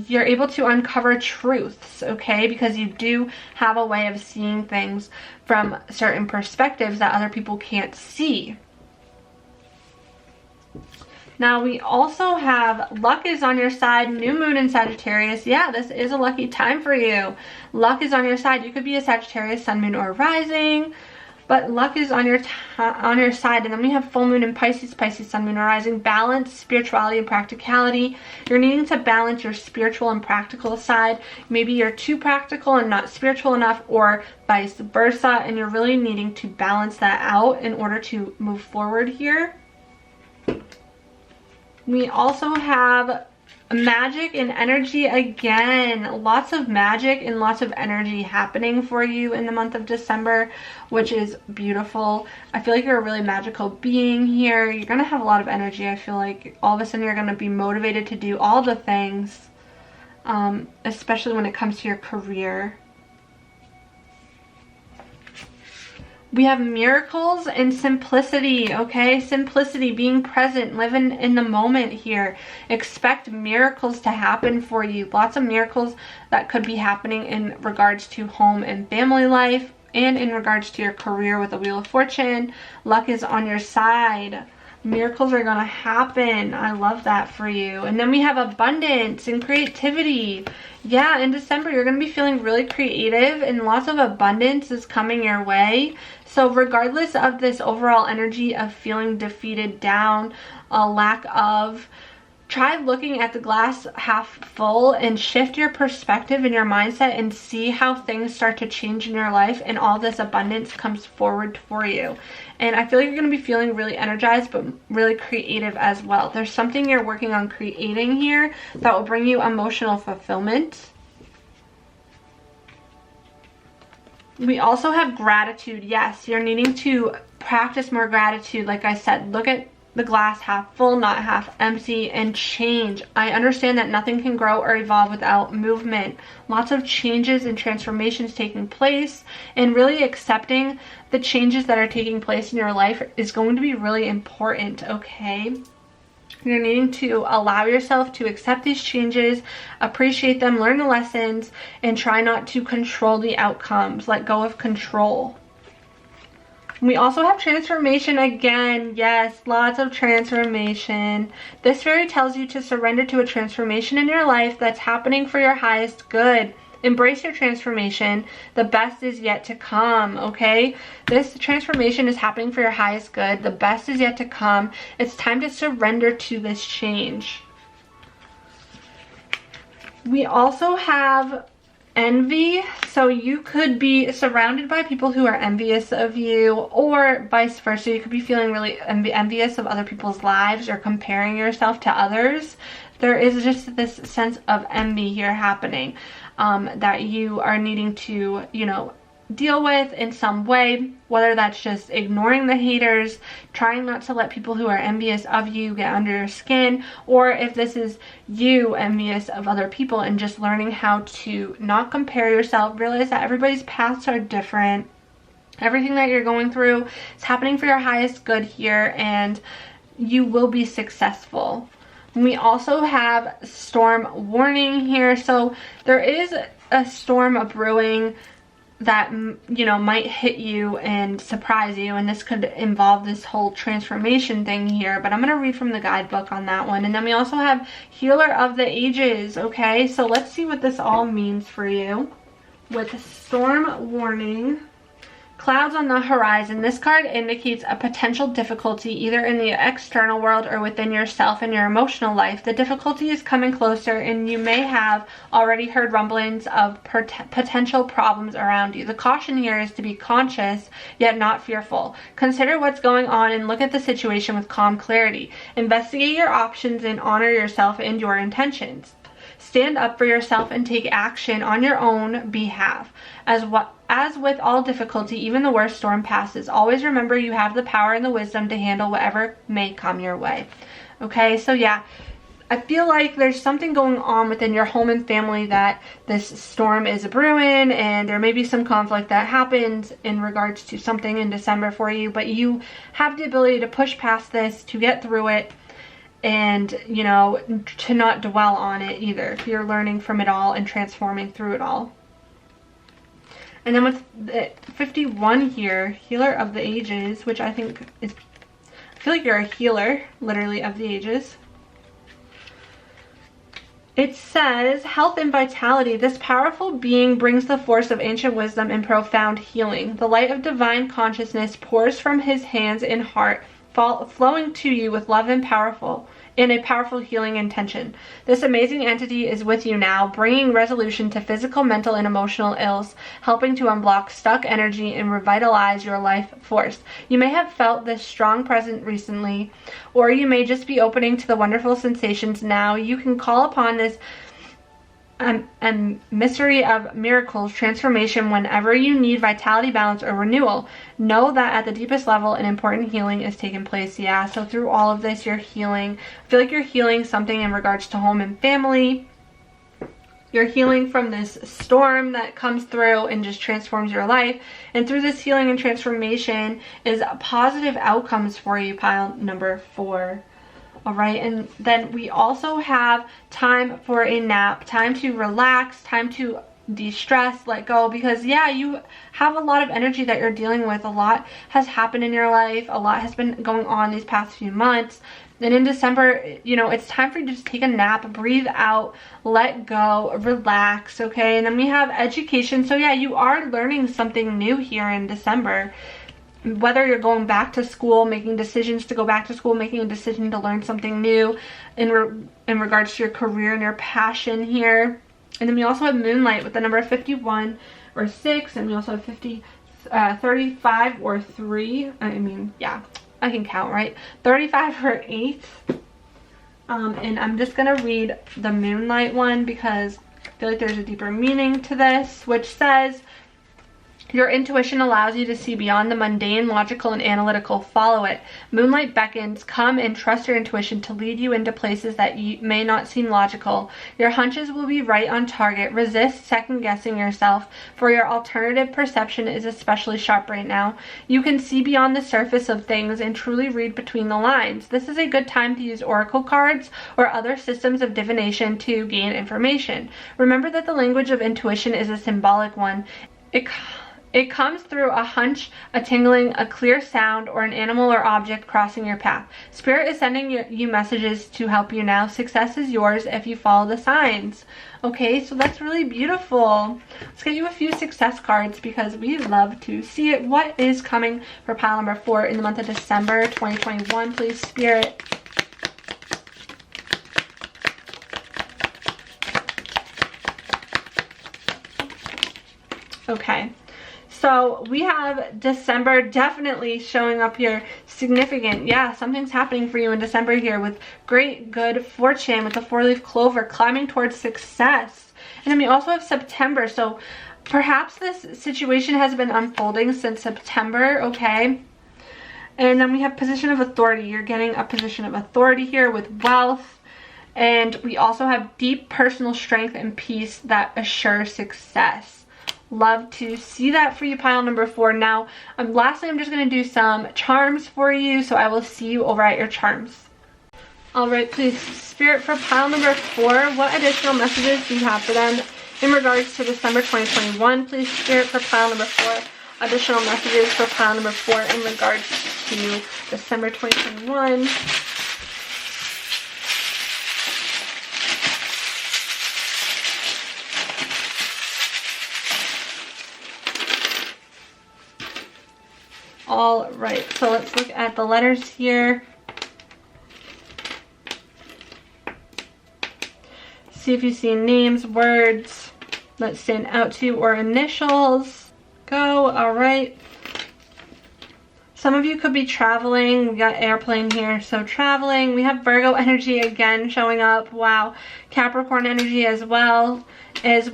A: you're able to uncover truths, okay, because you do have a way of seeing things from certain perspectives that other people can't see. Now we also have luck is on your side, new moon in Sagittarius. Yeah, this is a lucky time for you. Luck is on your side. You could be a Sagittarius, sun, moon, or rising, but luck is on your side. And then we have full moon in Pisces, Pisces, sun, moon, or rising. Balance, spirituality, and practicality. You're needing to balance your spiritual and practical side. Maybe you're too practical and not spiritual enough, or vice versa, and you're really needing to balance that out in order to move forward here. We also have magic and energy again. Lots of magic and lots of energy happening for you in the month of December, which is beautiful. I feel like you're a really magical being here. You're gonna have a lot of energy. I feel like all of a sudden you're gonna be motivated to do all the things, especially when it comes to your career. We have miracles and simplicity, okay? Simplicity, being present, living in the moment here. Expect miracles to happen for you. Lots of miracles that could be happening in regards to home and family life, and in regards to your career with the Wheel of Fortune. Luck is on your side. Miracles are gonna happen. I love that for you. And then we have abundance and creativity. Yeah, in December, you're gonna be feeling really creative and lots of abundance is coming your way. So regardless of this overall energy of feeling defeated, down, a lack of, try looking at the glass half full and shift your perspective and your mindset and see how things start to change in your life and all this abundance comes forward for you. And I feel like you're going to be feeling really energized but really creative as well. There's something you're working on creating here that will bring you emotional fulfillment. We also have gratitude. Yes, you're needing to practice more gratitude. Like I said, look at the glass half full, not half empty, and change. I understand that nothing can grow or evolve without movement. Lots of changes and transformations taking place, and really accepting the changes that are taking place in your life is going to be really important, okay? You're needing to allow yourself to accept these changes, appreciate them, learn the lessons, and try not to control the outcomes. Let go of control. We also have transformation again. Yes, lots of transformation. This fairy tells you to surrender to a transformation in your life that's happening for your highest good. Embrace your transformation. The best is yet to come, okay? This transformation is happening for your highest good. The best is yet to come. It's time to surrender to this change. We also have envy. So you could be surrounded by people who are envious of you, or vice versa. You could be feeling really envious of other people's lives or comparing yourself to others. There is just this sense of envy here happening that you are needing to, you know, deal with in some way, whether that's just ignoring the haters, trying not to let people who are envious of you get under your skin, or if this is you envious of other people and just learning how to not compare yourself, realize that everybody's paths are different. Everything that you're going through is happening for your highest good here, and you will be successful. We also have storm warning here. So there is a storm brewing that, you know, might hit you and surprise you, and this could involve this whole transformation thing here, but I'm going to read from the guidebook on that one. And then we also have Healer of the Ages. Okay, so let's see what this all means for you with storm warning. Clouds on the horizon. This card indicates a potential difficulty either in the external world or within yourself and your emotional life. The difficulty is coming closer, and you may have already heard rumblings of potential problems around you. The caution here is to be conscious yet not fearful. Consider what's going on and look at the situation with calm clarity. Investigate your options and honor yourself and your intentions. Stand up for yourself and take action on your own behalf. As with all difficulty, even the worst storm passes. Always remember you have the power and the wisdom to handle whatever may come your way. Okay, so yeah, I feel like there's something going on within your home and family that this storm is brewing, and there may be some conflict that happens in regards to something in December for you, but you have the ability to push past this, to get through it, and, you know, to not dwell on it either. You're learning from it all and transforming through it all. And then with the 51 here, Healer of the Ages, which I think is, I feel like you're a healer, literally, of the ages. It says, health and vitality. This powerful being brings the force of ancient wisdom and profound healing. The light of divine consciousness pours from his hands and heart, flowing to you with love and a powerful healing intention. This amazing entity is with you now, bringing resolution to physical, mental, and emotional ills, helping to unblock stuck energy and revitalize your life force. You may have felt this strong presence recently, or you may just be opening to the wonderful sensations now. You can call upon this mystery of miracles, transformation, whenever you need vitality, balance, or renewal. Know that at the deepest level, an important healing is taking place. Yeah, so through all of this, you're healing. I feel like you're healing something in regards to home and family. You're healing from this storm that comes through and just transforms your life. And through this healing and transformation is positive outcomes for you, pile number 4. All right, and then we also have time for a nap, time to relax, time to de-stress, let go, because yeah, you have a lot of energy that you're dealing with. A lot has happened in your life. A lot has been going on these past few months. And in December, you know, it's time for you to just take a nap, breathe out, let go, relax, okay? And then we have education. So yeah, you are learning something new here in December. Whether you're going back to school, making decisions to go back to school, making a decision to learn something new in regards to your career and your passion here. And then we also have moonlight with the number 51 or 6, and we also have 35 or 3. I mean, yeah, I can count, right? 35 or 8. And I'm just gonna read the moonlight one because I feel like there's a deeper meaning to this, which says, your intuition allows you to see beyond the mundane, logical, and analytical. Follow it. Moonlight beckons. Come and trust your intuition to lead you into places that may not seem logical. Your hunches will be right on target. Resist second-guessing yourself, for your alternative perception is especially sharp right now. You can see beyond the surface of things and truly read between the lines. This is a good time to use oracle cards or other systems of divination to gain information. Remember that the language of intuition is a symbolic one. It comes through a hunch, a tingling, a clear sound, or an animal or object crossing your path. Spirit is sending you messages to help you now. Success is yours if you follow the signs. Okay, so that's really beautiful. Let's get you a few success cards because we love to see it. What is coming for pile number 4 in the month of December 2021, please, Spirit? Okay. So we have December definitely showing up here. Significant. Yeah, something's happening for you in December here with great good fortune with the 4-leaf clover climbing towards success. And then we also have September. So perhaps this situation has been unfolding since September, okay? And then we have position of authority. You're getting a position of authority here with wealth. And we also have deep personal strength and peace that assure success. Love to see that for you, pile number 4. Now, lastly, I'm just going to do some charms for you, so I will see you over at your charms. All right, please, Spirit, for pile number 4, what additional messages do you have for them in regards to December 2021? Please, Spirit, for pile number 4, additional messages for pile number 4 in regards to December 2021. All right, so let's look at the letters here. See if you see names, words that stand out to you, or initials. Go. All right. Some of you could be traveling. We got airplane here, so traveling. We have Virgo energy again showing up. Wow. Capricorn energy as well as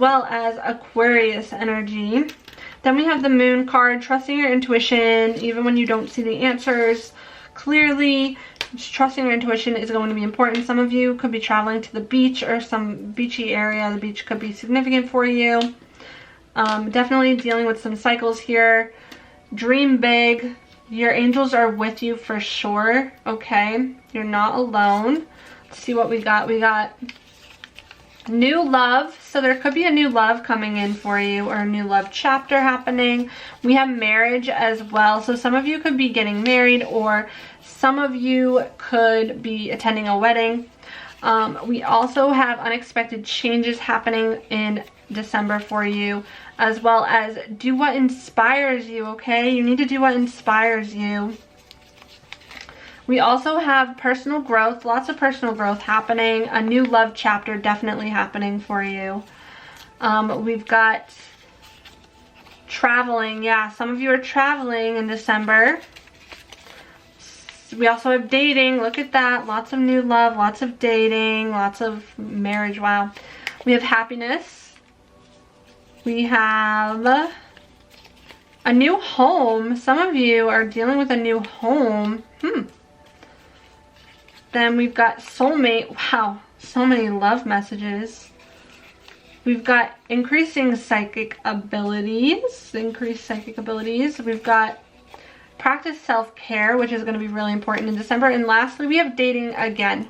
A: Aquarius energy. Then we have the Moon card, trusting your intuition even when you don't see the answers clearly. Just trusting your intuition is going to be important. Some of you could be traveling to the beach or some beachy area. The beach could be significant for you. Definitely dealing with some cycles here. Dream big. Your angels are with you for sure, okay? You're not alone. Let's see what we got. We got new love, so there could be a new love coming in for you or a new love chapter happening. We have marriage as well, so some of you could be getting married or some of you could be attending a wedding. We also have unexpected changes happening in December for you, as well as do what inspires you, okay? You need to do what inspires you. We also have personal growth, lots of personal growth happening. A new love chapter definitely happening for you. We've got traveling. Yeah, some of you are traveling in December. We also have dating. Look at that. Lots of new love, lots of dating, lots of marriage. Wow. We have happiness. We have a new home. Some of you are dealing with a new home. Then we've got soulmate. Wow, so many love messages. We've got increasing psychic abilities, increased psychic abilities. We've got practice self-care, which is going to be really important in December. And lastly, we have dating again.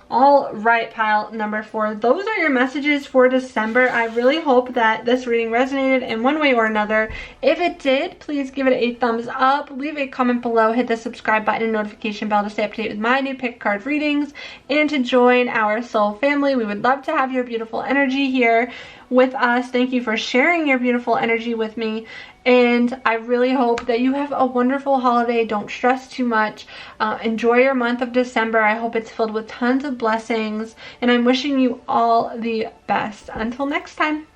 A: All right, pile number 4. Those are your messages for December. I really hope that this reading resonated in one way or another. If it did, please give it a thumbs up. Leave a comment below. Hit the subscribe button and notification bell to stay up to date with my new pick card readings and to join our soul family. We would love to have your beautiful energy here with us. Thank you for sharing your beautiful energy with me. And I really hope that you have a wonderful holiday. Don't stress too much. Enjoy your month of December. I hope it's filled with tons of blessings. And I'm wishing you all the best. Until next time.